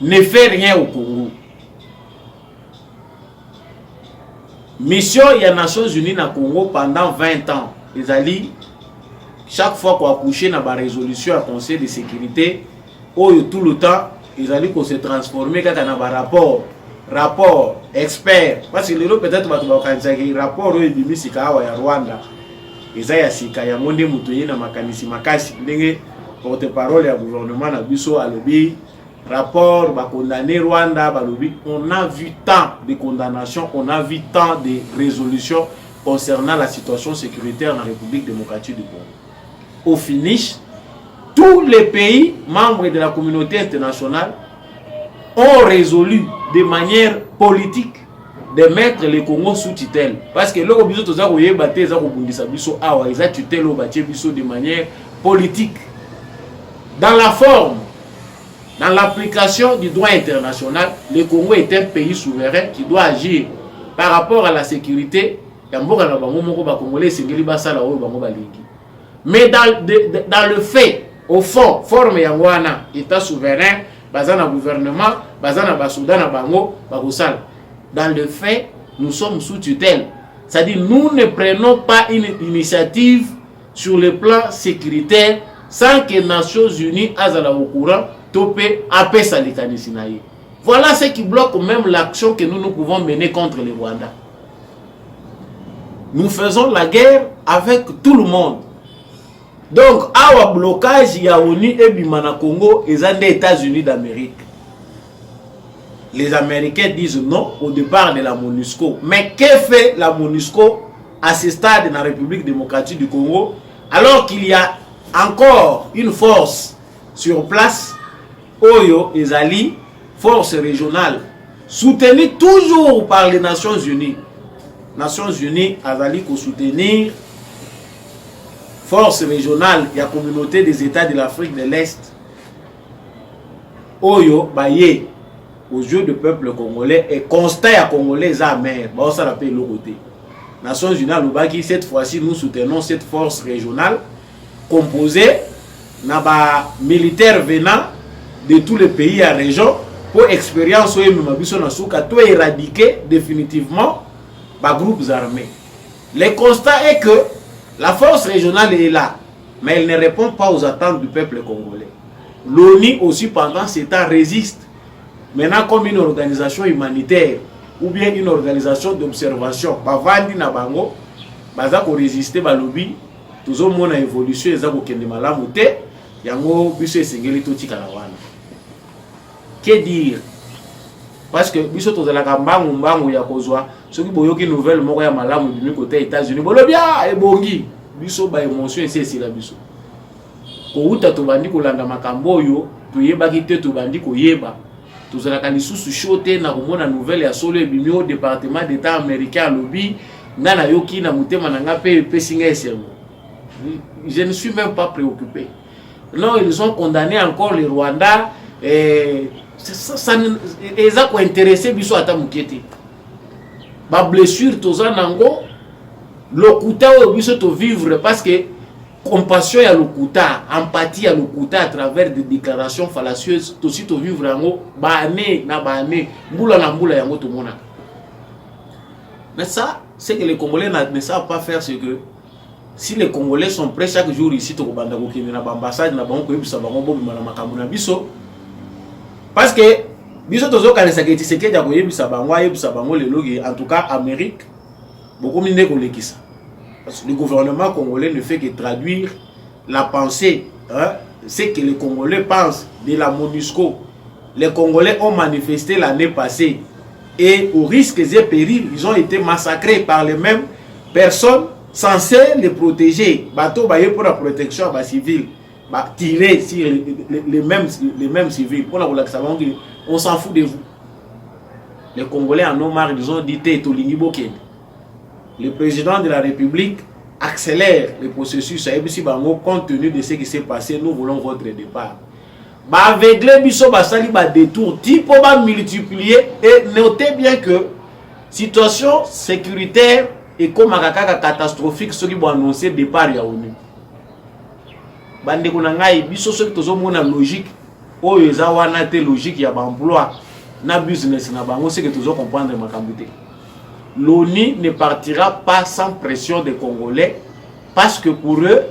ne fait rien au Congo. Mission il y a Nations Unies na Congo pendant 20 ans. Les alliés, chaque fois qu'on a couché dans la résolution à Conseil de sécurité, tout le temps, ils allaient qu'on se transformer quand on a un rapport expert parce que l'Europe peut-être va te rapport au début c'est à Rwanda ils a sika ya monde mutoye na makanisi makasi ndenge porte-parole ya gouvernement na biso alobi rapport ba condamner Rwanda balobi on a vu tant de condamnations, on a vu tant de résolutions concernant la situation sécuritaire dans la République démocratique du Congo. Au finish, tous les pays membres de la communauté internationale ont résolu de manière politique de mettre le Congo sous tutelle. Parce que l'Europe de manière politique. Dans la forme, dans l'application du droit international, le Congo est un pays souverain qui doit agir par rapport à la sécurité. Mais dans le fait, au fond, forme yangwana, État souverain, bazana gouvernement, bazana basoudan bango, bagosal. Dans le fait, nous sommes sous tutelle. C'est-à-dire, nous ne prenons pas une initiative sur le plan sécuritaire sans que les Nations Unies azala au courant, topé, apé salikani sinaï. Voilà ce qui bloque même l'action que nous pouvons mener contre le Rwanda. Nous faisons la guerre avec tout le monde. Donc, awa blocage ya ONU et Bimana Congo et des États-Unis d'Amérique. Les Américains disent non au départ de la MONUSCO. Mais que fait la MONUSCO à ce stade dans la République démocratique du Congo alors qu'il y a encore une force sur place, Oyo et Zali, force régionale, soutenue toujours par les Nations Unies. Nations Unies, Azali pour soutenir force régionale et la communauté des États de l'Afrique de l'Est. Oyo, baye, aux yeux du peuple congolais, et constat à Congolais à mer, ça l'appelle le côté. Nations Unies, cette fois-ci, nous soutenons cette force régionale composée de militaires venant de tous les pays à région pour expérience tout éradiquer définitivement les groupes armés. Le constat est que la force régionale est là, mais elle ne répond pas aux attentes du peuple congolais. L'ONU aussi pendant ce temps résiste. Maintenant comme une organisation humanitaire ou bien une organisation d'observation, bavandi na bango, baza ko résister ba lobby, toujours mona évolution eza ko kende malamu te, yango biso esengeli to tikala wana. Que dire? Parce que biso tozala ka mbangu ya kozwa, soki boyoki nouvelle moko ya malamu du côté États-Unis, bolobia ebongi, biso ba émotion ese la biso. Kouta tobandi kolanda makambo yo, toyebaki te tobandi koyeba. Tozalaka lisusu chote na komona nouvelle ya solo ebimi au département d'état américain lobby ngana yoki na mutema na nga pe pesinga esengo. Je ne suis même pas préoccupé. Non, ils ont condamné encore le Rwanda ça ils ont intéressé biso ata mukete. Ba blessure toza nango lokuta o biso to vivre parce que compassion ya lokuta, empathie ya lokuta à travers des déclarations fallacieuses, tout aussi to vivre yango bané na bané, mbula na mbula yango to mona. Mais ça, c'est que les Congolais ne savent pas faire, ce que si les Congolais sont prêts chaque jour ici to banda ko kende na ambassade na bango ko yebisa bango bo bima na makambo na biso. Parce que biso tozo kanisa ke Tshisekedi ya ko yebisa bango le logi en tout cas Amérique beaucoup minde ko lekisa. Parce que le gouvernement congolais ne fait que traduire la pensée, hein, ce que les Congolais pensent de la MONUSCO. Les Congolais ont manifesté l'année passée et au risque et périls, ils ont été massacrés par les mêmes personnes censées les protéger. Bateau baye pour la protection des civils, tirer sur les mêmes civils. Pour la on s'en fout de vous. Les Congolais en ont marre, ils ont dit le président de la République accélère le processus compte tenu de ce qui s'est passé. Nous voulons votre départ. Avec les biso basali ba détour type va multiplier et notez bien que situation sécuritaire et comme catastrophique ce qui vont annoncer départ ya ONU. Bande ko na ngai biso ce qui tozo mona logique oyo eza wana te logique ya ba emploi na business na bango c'est que tozo comprendre makambute. L'ONU ne partira pas sans pression des Congolais parce que pour eux,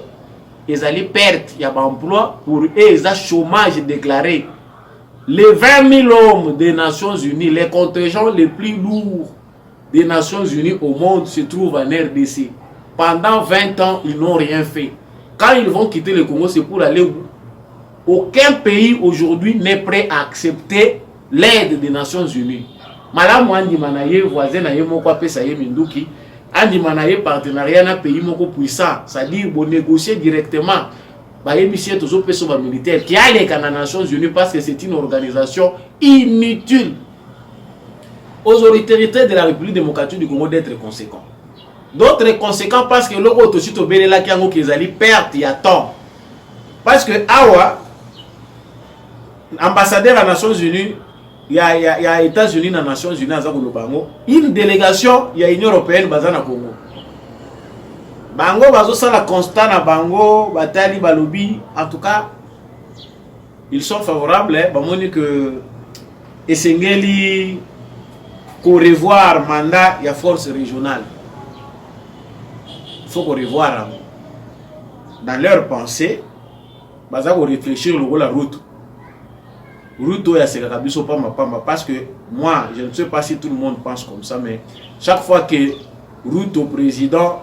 ils allaient perdre l'emploi, pour eux, ils ont chômage déclaré. Les 20 000 hommes des Nations Unies, les contingents les plus lourds des Nations Unies au monde se trouvent en RDC. Pendant 20 ans, ils n'ont rien fait. Quand ils vont quitter le Congo, c'est pour aller où? Aucun pays aujourd'hui n'est prêt à accepter l'aide des Nations Unies. Malamu andi manaye voisin na ye moko apesa ye minduki andi manaye partenariat na pays moko puissant, c'est-à-dire bon négocier directement ba yebisi tozo peso ba militaire qui a les Nations Unies parce que c'est une organisation inutile. Aux autorités de la République démocratique du Congo d'être conséquents. D'autres conséquents parce que logo tosi to belela ki yango kezali perte ya temps. Parce que awa ambassadeur des Nations Unies il y a États-Unis dans les Nations Unies, une délégation, il y a l'Union Européenne basée au Congo. Bango bazo ça la constat na bango batali balobi en tout cas ils sont favorables bamoni que esengeli ko revoir mandat ya force régionale. Il faut qu'on revoir dans leur pensée baza ko réfléchir le la route. Ruto ya Sekakabiso Pamba parce que moi, je ne sais pas si tout le monde pense comme ça, mais chaque fois que Ruto président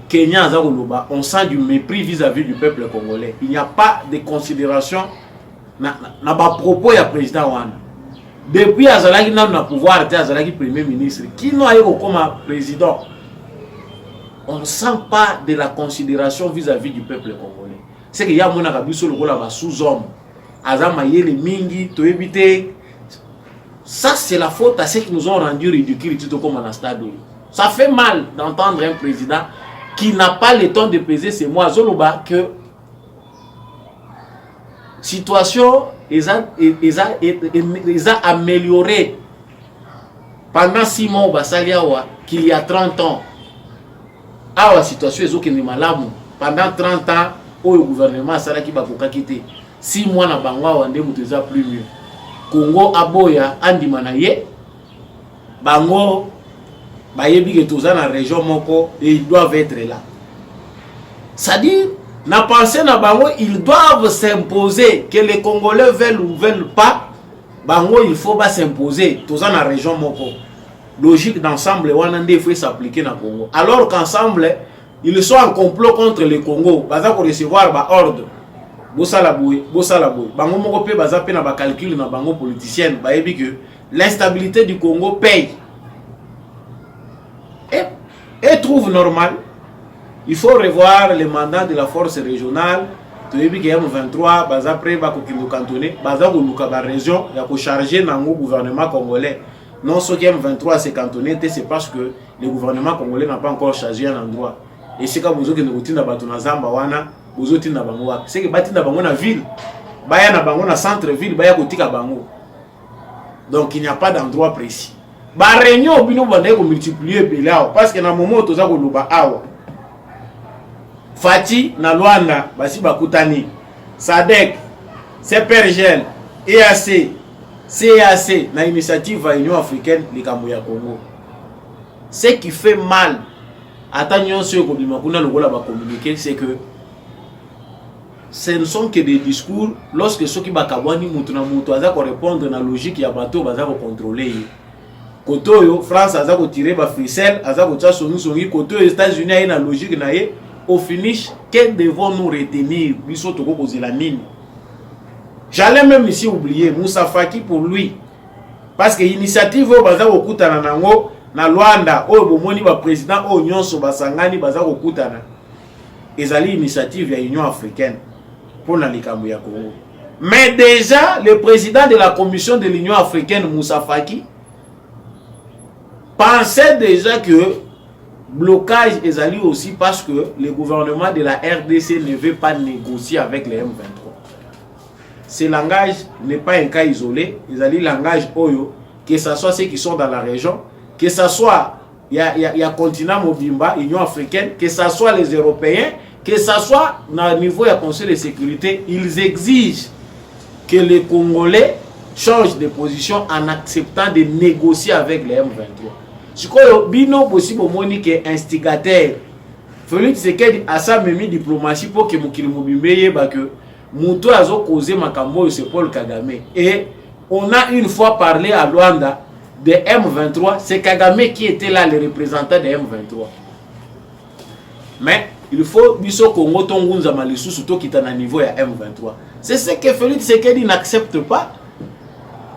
Kenya Azakoloba, on sent du mépris vis-à-vis du peuple congolais. Il n'y a pas de considération na ba propos ya président wana. Depuis Azalaki na pouvoir te Azalaki premier ministre, qui n'a eu comme président. On ne sent pas de la considération vis-à-vis du peuple congolais. C'est qu'il y a mon Akabiso le rôle sous-homme. Les mingi, to éviter. Ça, c'est la faute à ceux qui nous ont rendu ridicules tout comme en stade. Ça fait mal d'entendre un président qui n'a pas le temps de peser ses mots. Zoloba que situation ils a amélioré pendant 6 mois au Bassaliawa qu'il y a 30 ans. Ah, la situation est malamu pendant 30 ans au gouvernement Saraki Bakoka quitté. 6 mois na bangwa wande muteza plus mieux. Congo aboya andi manaye bango bayebi que toza na région moko et ils doivent être là. C'est-à-dire na pensée na bango ils doivent s'imposer que les Congolais veulent ou veulent pas bango il faut pas s'imposer toza na région moko. Logique d'ensemble wana nde faut s'appliquer na Congo. Alors qu'ensemble ils sont en complot contre le Congo, baza ko recevoir ba ordre. Bosala boy. Bango moko pe baza pe na ba calcul na bango politicienne, ba yebi que l'instabilité du Congo paye. Et trouve normal, il faut revoir le mandat de la force régionale toyebi ke M23 baza prêt ba ko kindo cantonné baza ko luka ba région ya ko charger nango gouvernement congolais. Non, ce qui M23 s'est cantonné, c'est parce que le gouvernement congolais n'a pas encore chargé un endroit. Et c'est comme vous qui nous retenez dans la Zamba, vous êtes dans la c'est que bâti dans la ville, baya na bango na centre-ville, baya kotika bango. Donc il n'y a pas d'endroit précis. Ba réunion bino bande ko multiplier belao parce que na moment toza ko luba awa. Fati na Luanda basi bakutani. Sadek, CPRGL, EAC, CAC, na initiative à l'Union africaine, les Cambouya Congo. Ce qui fait mal, attention sur le communiquer, c'est que ce ne sont que des discours lorsque ceux qui bakabwani mutuna mutu aza ko répondre na logique ya bateau baza ko contrôler. Koto yo France aza ko tirer ba ficelle, aza ko tsa sonu songi koto aux États-Unis a une logique na ye au finish que devons-nous retenir biso toko kozela nini. J'allais même ici oublier Moussa Faki pour lui. Parce que l'initiative baza kokutana nango na Luanda o bomoni ba président o nyonso basangani baza kokutana. Ezali initiative ya Union africaine pour na likambo ya Congo. Mais déjà le président de la commission de l'Union africaine Moussa Faki pensait déjà que blocage ezali aussi parce que le gouvernement de la RDC ne veut pas négocier avec les M23. Ce langage n'est pas un cas isolé. Ils ont dit langage Oyo, que ce soit ceux qui sont dans la région, que ce soit il y a continent Mobimba, Union africaine, que ce soit les Européens, que ce soit au niveau du Conseil de sécurité, ils exigent que les Congolais changent de position en acceptant de négocier avec les M23. Ce que Bino possible monique instigateur. Félix Tshisekedi a sa même diplomatie pour que Mokili Mobimba que Mouto a causé Makambo c'est Paul Kagame. Et on a une fois parlé à Luanda de M23. C'est Kagame qui était là, le représentant de M23. Mais il faut biso Congo Tongunza Malisu surtout qui est à niveau à M23. C'est ce que Félix Tshisekedi n'accepte pas.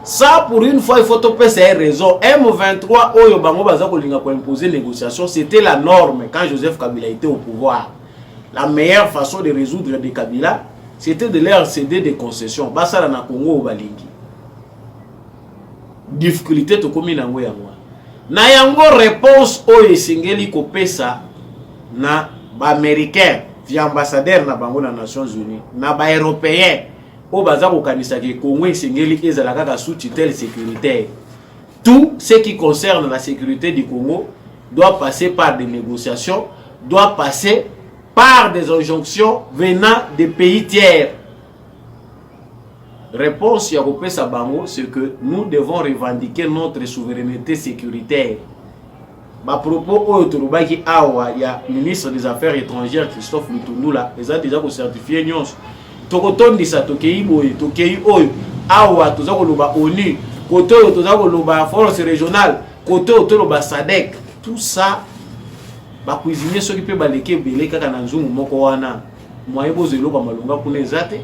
Ça pour une fois il faut topper ces raisons. M23 Oyo Bango Bazako Linga pour imposer négociation, c'était la norme quand Joseph Kabila était au pouvoir. La meilleure façon de résoudre des Kabila, c'était de leur céder des concessions. Basala na Congo balingi. Difficulté to komi na ngoya ngwa. Na yango réponse oyo singeli kopesa na ba américain via ambassadeur na bango na Nations Unies, na ba européen o baza ko kanisa ke Congo singeli ezala kaka sous tutelle sécuritaire. Tout ce qui concerne la sécurité du Congo doit passer par des négociations, doit passer par des injonctions venant des pays tiers. Réponse Yaropé Sabango, c'est que nous devons revendiquer notre souveraineté sécuritaire. À propos Oyotorobaki Awa, il y a le ministre des Affaires étrangères Christophe Lutundula, ils ont déjà certifié Nyons. Tokoton di sa Tokei Boy, Tokei Oyo, Awa, Tozako Loba ONU, Koto Tozako Loba Force Régionale, Koto Toloba Sadek, tout ça. Ba cuisinier ceux qui peut baleke belé kaka na nzumu moko wana moyebo zelo ba malunga kuna ezate.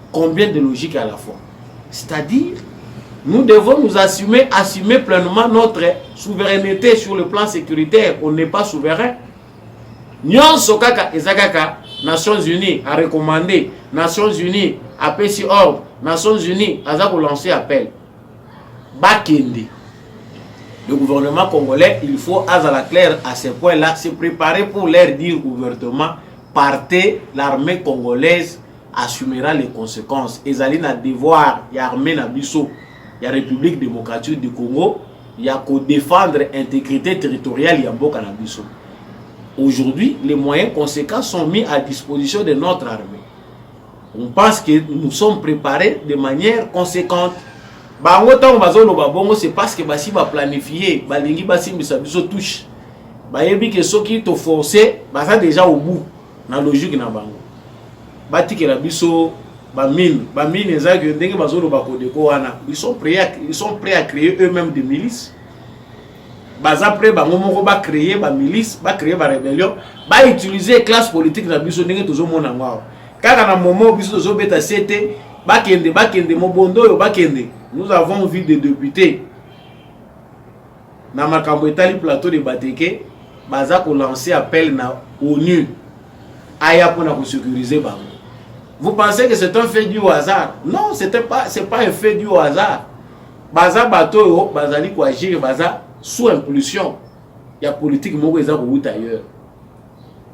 Combien de logique à la fois. C'est-à-dire nous devons nous assumer pleinement notre souveraineté sur le plan sécuritaire. On n'est pas souverain. Nyonso kaka ezakaka Nations Unies a recommandé, Nations Unies a pesi ordre, Nations Unies a lancé appel. Bakende. Le gouvernement congolais, il faut, à la claire à ce point-là, se préparer pour leur dire ouvertement, partez, l'armée congolaise assumera les conséquences. Et Zali na devoir, il y a armée na biso, il y a République démocratique du Congo, il y a qu'au défendre l'intégrité territoriale, il y a Mboka na biso. Aujourd'hui, les moyens conséquents sont mis à disposition de notre armée. On pense que nous sommes préparés de manière conséquente. Bango tango bazolo babongo c'est parce que basi ba planifier balingi basi mbisa biso touche bayebi que soki to forcer baza déjà au bout na logique na bango batiki la biso ba mine ezaki ndenge bazolo bakodeko wana ils sont prêts à créer eux-mêmes des milices baza prêt bango moko ba créer ba milice ba créer ba rébellion ba utiliser classe politique na biso ndenge tozo mona ngwa kaka na moment biso tozo beta cete bakende mobondo yo bakende. Nous avons vu des députés dans makambo etali plateau de Bateke baza ko lancer appel na ONU aya pour sécuriser bango. Vous pensez que c'est un fait dû au hasard? Non, c'est pas un fait dû au hasard. Baza bateau, bazali ko agir, baza sous impulsion. Il y a politique moko eza ko wuta ailleurs.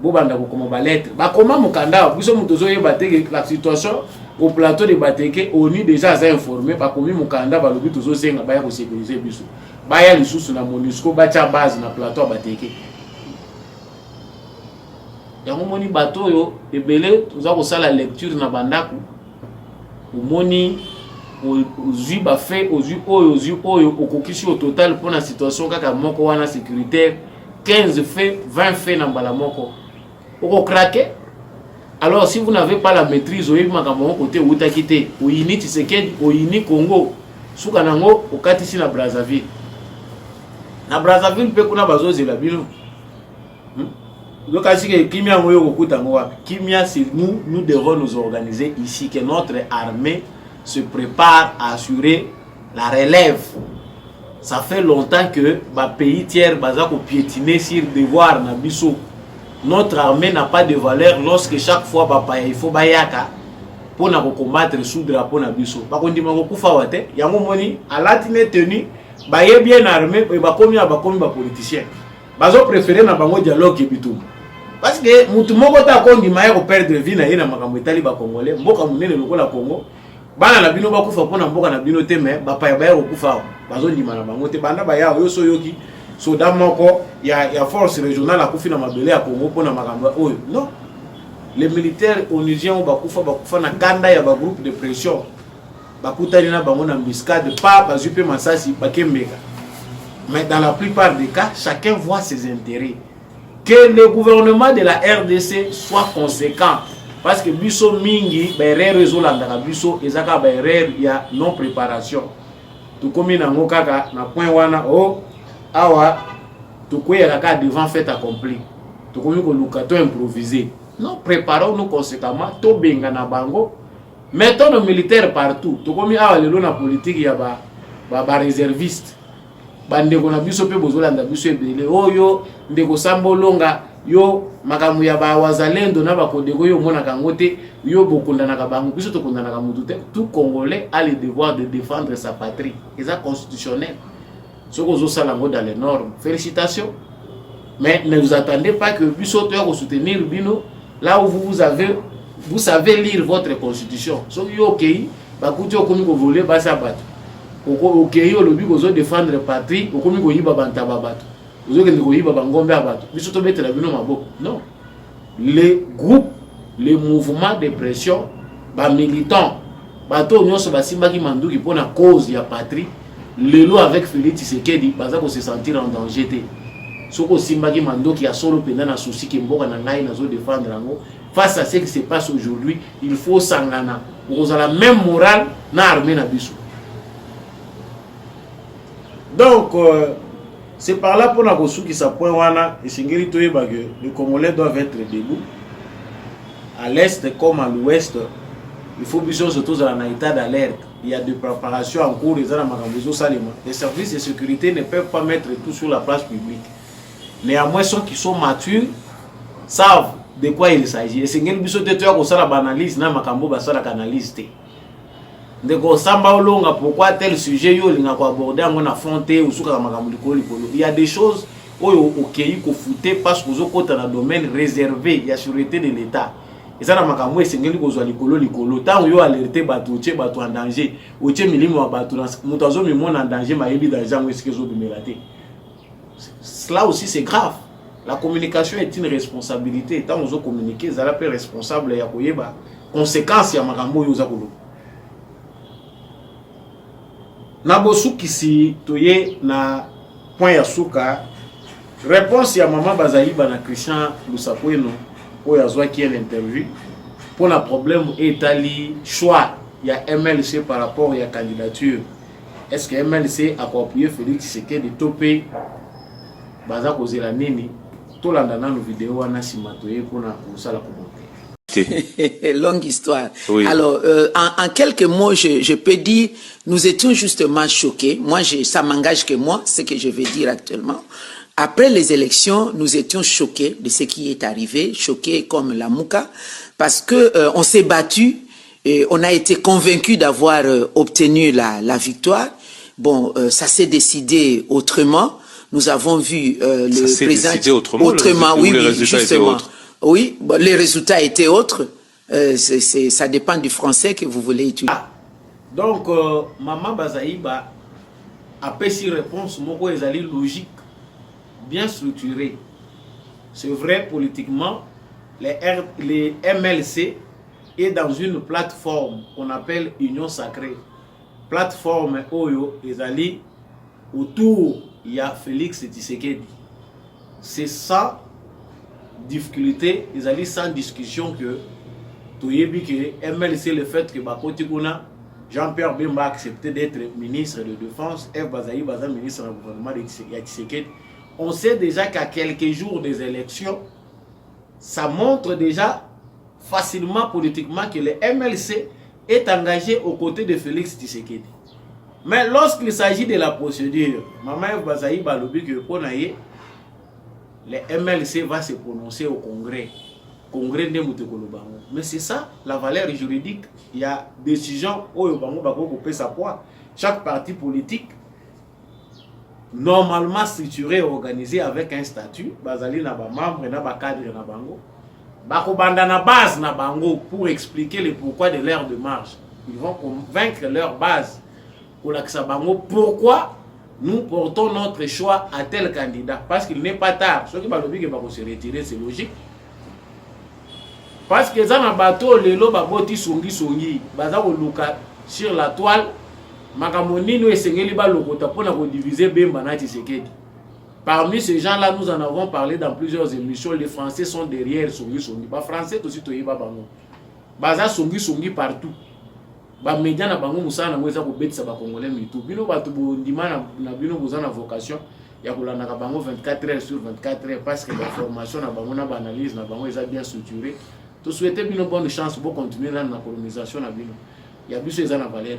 Bo banda ko comment ba lettre. Ba comment mukanda, biso mutozo ye bateke la situation au plateau de Bateke, ONU déjà a informé ba komi mukanda ba lobi tozo senga ba ya ko sécuriser biso. Ba ya lisusu na MONUSCO ba tia base na plateau Bateke. Yango moni bateau yo ebele toza ko sala lecture na bandako. Omoni ozui ba fait ozui oyo okokisi au total pour la situation kaka moko wana sécuritaire 15 faits 20 faits na mbala moko oko craquer. Alors si vous n'avez pas la maîtrise oyebi makambo côté utakite oyini Tshisekedi oyini Congo suka nango okatisi na Brazzaville pe kuna bazozela bino donc asi que kimia ngoyo kokuta ngowa kimia c'est nous devons nous organiser ici que notre armée se prépare à assurer la relève. Ça fait longtemps que ba pays tiers bazako piétiner sur devoir na biso. Notre armée n'a pas de valeur lorsque chaque fois ba il faut bayaka pour na combattre sous drapeau na biso. Ba kondima ko kufa wate yango moni alatine tenu ba ye bien armé et ba komi ba politicien. Bazo préférer na bango dialogue bitum. Parce que mutu moko ta kondima ya ko perdre vie na ye na makambo etali ba congolais mboka munene lokola Congo. Bana na bino bakufa pona mboka na bino te me bapa ya ko kufa bazo ndima na bango te banda ba ya yo so yoki soda moko ya force régionale akufi na mabele ya Congo pona makambo oyo non. Les militaires onusiens bakufa na kanda ya ba groupe de pression bakutani na bango na mbiscade pas bazupe masasi bakembeka. Mais dans la plupart des cas chacun voit ses intérêts. Que le gouvernement de la RDC soit conséquent. Parce que biso mingi ba erreur ezolanda biso ezaka ba erreur ya non préparation. To komi na ngokaka na point wana o awa to koya kaka devant fait accompli. To komi ko lukato improviser. Non, préparons-nous conséquemment to benga na bango. Mettons nos militaires partout. To komi awa lelo na politique ya ba réserviste. Bandeko na biso pe bozolanda biso ebele oyo ndeko sambolonga yo makamu ya ba wazalendo na bakodeko yo mona kangote yo bokondana ka bango biso to kondana ka mutu te. Tout Congolais a le devoir de défendre sa patrie. Et ça constitutionnel. Ce que vous savez dans les normes. Félicitations. Mais ne vous attendez pas que biso to ya soutenir bino là où vous savez lire votre constitution. So yo okay ba kuti okomi ko voler ba sabato. Okay yo lobi ko zo défendre patrie okomi ko yiba bantaba bato. Non. Les groupes, les mouvements de pression, les militants, pour la cause de la patrie, le lot avec Félix Tshisekedi, pour se sentir en danger. Ce qui a solo pendant un souci qui est défendre face à ce qui se passe aujourd'hui, il faut s'engana. Vous avez la même morale dans l'armée. Donc, c'est par là pour la ressource qui s'appoint wana et singeli toye que les Congolais doivent être debout à l'est comme à l'ouest. Il faut bien surtout dans un état d'alerte. Il y a des préparations en cours des salima. Les services de sécurité ne peuvent pas mettre tout sur la place publique. Néanmoins ceux qui sont matures savent de quoi il s'agit. Et singeli biso te toya ko sala banalise na makambo ba sala canaliste. Ndeko samba olonga pourquoi tel sujet yo linga ko aborder en affronter ou suka makambo likolo. Il y a des choses oyo okei ko fouter parce que ozokota na domaine réservé ya sûreté de l'état. Et ça na makambo esengeli ko zwa likolo tant yo alerter bato tie bato en danger o tie milimo wa bato muto azo mimona en danger mayebi danger ngo eske zo bimelate. Cela aussi c'est grave. La communication est une responsabilité. Tant ozo communiquer za la pe responsable ya koyeba conséquences ya makambo yo za kolo. Nabosu kisi toye na point ya suka réponse ya maman Bazaiba na Christian Lusakweno oyo azwa ki l'interview pour la problème etali choix ya MLC par rapport ya candidature. Est-ce que MLC a appuyer Félix Tshisekedi topé baza kozela nini to landa na vidéo wana sima toye pona kusala commenter. Longue histoire. Oui. Alors, en quelques mots, je peux dire, nous étions justement choqués. Moi, ça m'engage que moi, ce que je vais dire actuellement. Après les élections, nous étions choqués de ce qui est arrivé, choqués comme la Mouka, parce que on s'est battu et on a été convaincu d'avoir obtenu la victoire. Bon, ça s'est décidé autrement. Nous avons vu le président décidé autrement. Oui, les résultats justement. Étaient autres. Oui, bon, les résultats étaient autres. Ça dépend du français que vous voulez utiliser. Donc, Maman Bazaïba a fait réponse moko ezali logique, bien structurée. C'est vrai politiquement, les MLC est dans une plateforme qu'on appelle Union Sacrée. Plateforme Oyo ezali autour il y a Félix Tshisekedi. C'est sans difficulté, ezali sans discussion que tout yebi que MLC le fait que Bakoti Kuna Jean-Pierre Bemba a accepté d'être ministre de Défense, F. Bazaï Baza ministre du gouvernement de Tshisekedi. On sait déjà qu'à quelques jours des élections, ça montre déjà facilement politiquement que le MLC est engagé aux côtés de Félix Tshisekedi. Mais lorsqu'il s'agit de la procédure, Maman F. Bazaï Balobi que le MLC va se prononcer au Congrès. Congrès de Moutekolobango. Mais c'est ça, la valeur juridique. Il y a décision où sa poids. Chaque parti politique, normalement structuré, organisé avec un statut, bazali na ba membre na ba cadre na bango, bakobanda na base na bango pour expliquer le pourquoi de leur démarche. Ils vont convaincre leur base pour l'accès bango pourquoi nous portons notre choix à tel candidat. Parce qu'il n'est pas tard. Ceux qui balobi que bako se retirer, c'est logique. Parce que dans un bateau, les lots baboti songi, baza luka sur la toile, makamoni no esengeli ba lokota pona ko diviser Bemba na Tshisekedi. Parmi ces gens-là, nous en avons parlé dans plusieurs émissions. Les Français sont derrière songi. Ba Français aussi to yiba bango. Baza songi partout. Ba média na bango musana mweza ko betisa ba Congolais mitu. Bino batu bondima na bino bozana vocation ya kolanda ka bango 24 heures sur 24 heures parce que la formation na bango na ba analyse na bango est bien structurée. Tout souhaiter une bonne chance pour continuer dans la colonisation. Il y a plus de valeur.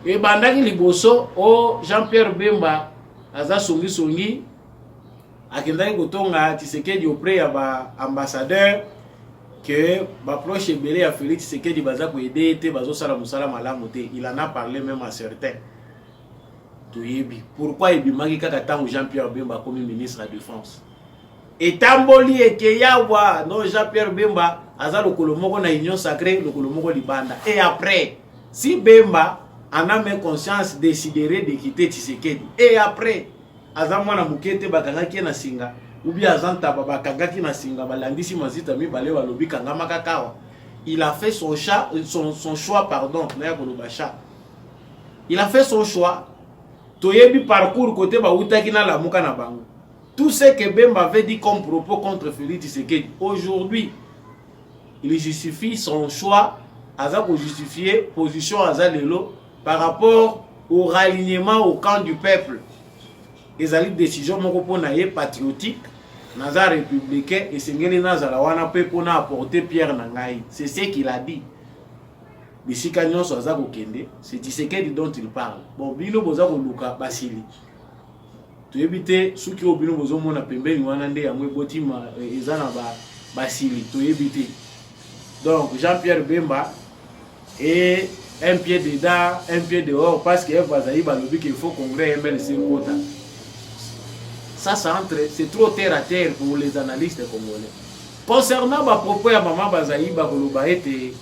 Et bandaki liboso o Jean-Pierre Bemba aza songi akendaki kotonga Tshisekedi auprès ya ba ambassadeur que ba proche belé ya Félix Tshisekedi baza ko aider te bazo sala musala malamu te. Il en a parlé même à certains. Toyebi pourquoi ebimaki kaka tango Jean-Pierre Bemba comme ministre de la Défense. Et Tamboli et Keyawa, non Jean-Pierre Bemba, aza le kolomoko na Union Sacrée, le kolomoko libanda. Et après, si Bemba en a même conscience, déciderait de quitter Tshisekedi. Et après, aza mwana mukete bakangaki na singa, ou bien azanta bakangaki na singa, balandisi mazita mi bale balobi kanga makakawa. Il a fait son choix, pardon, il a fait son choix. Toyebi parcours côté ba utaki na lamuka na bango. Tout ce que Bemba avait dit comme propos contre Félix Tshisekedi, aujourd'hui, il justifie son choix, pour justifier position Azalelo par rapport au ralliement au camp du peuple. Les alliés de décision patriotique, naza républicain et sengeli nazala wana pe pona apporter Pierre Nangai. C'est ce qu'il a dit. Bisika nyonso aza kokende, c'est Tshisekedi dont il parle. Bon, bino boza ko luka basili. Tu éviter ceux qui ont bien besoin de pembeni wana nde ya mweboti ma ezana basili tu éviter. Donc Jean-Pierre Bemba est un pied dedans, un pied dehors parce que Bazaï balobi qu'il faut congrès MLC quota. Ça entre, c'est trop terre à terre pour les analystes congolais. Concernant ma propos à maman Bazaï bakoloba été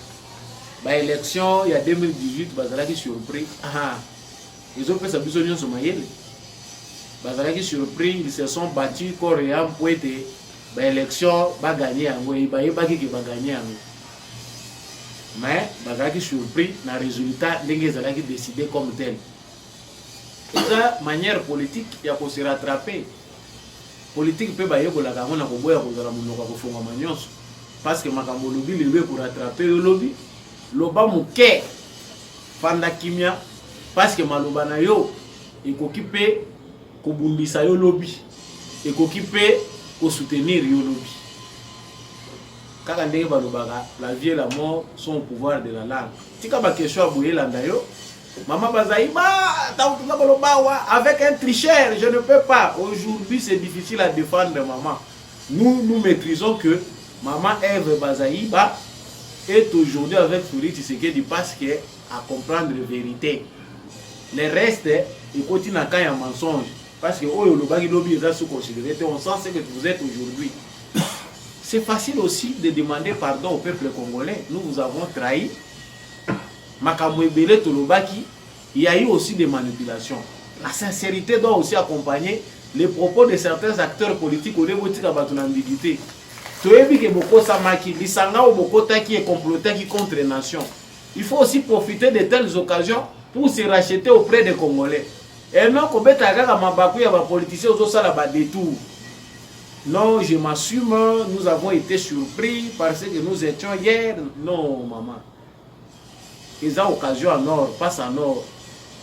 ba élection il y a 2018 bazalaki surpris. Ils ont fait sa besoin sur mayele. Bazalaki surpris, ils se sont battus corps et âme pour être l'élection va gagner en Goye, va gagner en mais bazalaki surpris, dans le résultat, les ont décidé comme tel. Et ça, manière politique, il y a se rattraper. Politique peut bailler pour la gamone à Koboya pour la monoka pour faire manios. Parce que Makambo lobby le pour rattraper le lobby. Loba mouké, Fanda Kimia, parce que Malobana yo, il occupé kobundisa yo lobby et kokipe ko soutenir yo lobby. Kaka ndenge balobaka la vie et la mort sont au pouvoir de la langue. Tika ba question aboye landa yo. Maman Bazaï avec un tricheur, je ne peux pas. Aujourd'hui, c'est difficile à défendre maman. Nous maîtrisons que Maman Ève Bazaïba est aujourd'hui avec Félix Tshisekedi parce qu'à comprendre la vérité. Le reste, il continue à quand il y a un mensonge. Parce que on sent ce que vous êtes aujourd'hui. C'est facile aussi de demander pardon au peuple congolais. Nous vous avons trahi. Il y a eu aussi des manipulations. La sincérité doit aussi accompagner les propos de certains acteurs politiques au niveau de l'ambiguïté. Il faut aussi profiter de telles occasions pour se racheter auprès des Congolais. Et non, comme politiciens aux détour. Non, je m'assume, nous avons été surpris parce que nous étions hier. Non, maman. Ils ont occasion en or, passe en or.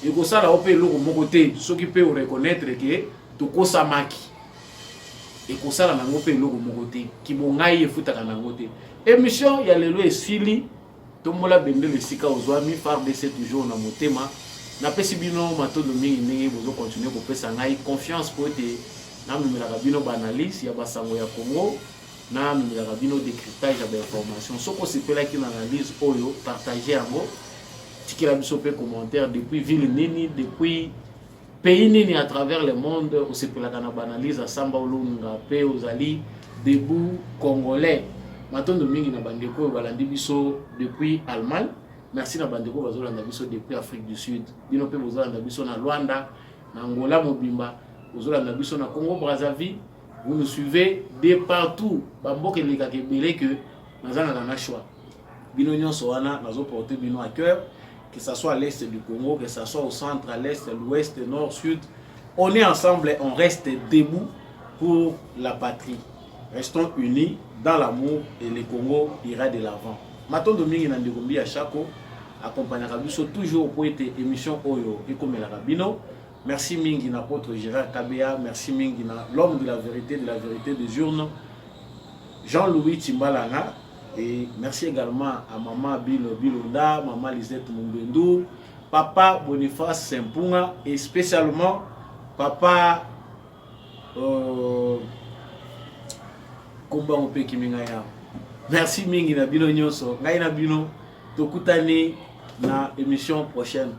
Et que ça, là, on peut le côté, ceux qui peuvent reconnaître que tout ça maki. Et que ça, là, on peut le côté, qui m'ont gaillé foutu à nangote. Émission, il y a le loi Sili, tout le monde a bendé le sika aux amis, par baisser toujours dans mon thème. Na pesi bino mato de mingi bozo continuer ko pesa ngai confiance pour te na numela bino banalise ya basango ya Congo na numela bino décryptage ya information soko sepela ki na analyse oyo partager yango tikela biso pe commentaire depuis ville nini depuis pays nini à travers le monde o sepela kana banalise asamba olunga pe ozali debout congolais mato de mingi na bandeko balandi biso depuis Allemagne. Merci na bandeko bazolanda biso depuis Afrique du Sud. Bino pe bozolanda biso na Luanda, na Angola Mobimba, bozolanda biso na Congo Brazzaville. Vous nous suivez de partout. Bamboke leka kebele que nazana na choix. Bino nyonso wana nazo porter bino à cœur, que ça soit à l'est du Congo, que ça soit au centre, à l'est, à l'ouest, nord, sud. On est ensemble, on reste debout pour la patrie. Restons unis dans l'amour et le Congo ira de l'avant. Maton Domingue na Ndegombi à Chako. Accompagner Rabiso toujours pour être émission Oyo et comme la Rabino. Merci Mingi n'apôtre Gérard Kabea, merci Mingi l'homme de la vérité des urnes, Jean-Louis Timbalanga, et merci également à maman Bilonda, maman Lisette Mumbendou, papa Boniface Sempunga et spécialement papa Komba Mpe Kimingaya. Merci Mingi na Bino Nyoso, Ngai na Bino, Tokutani na émission prochaine.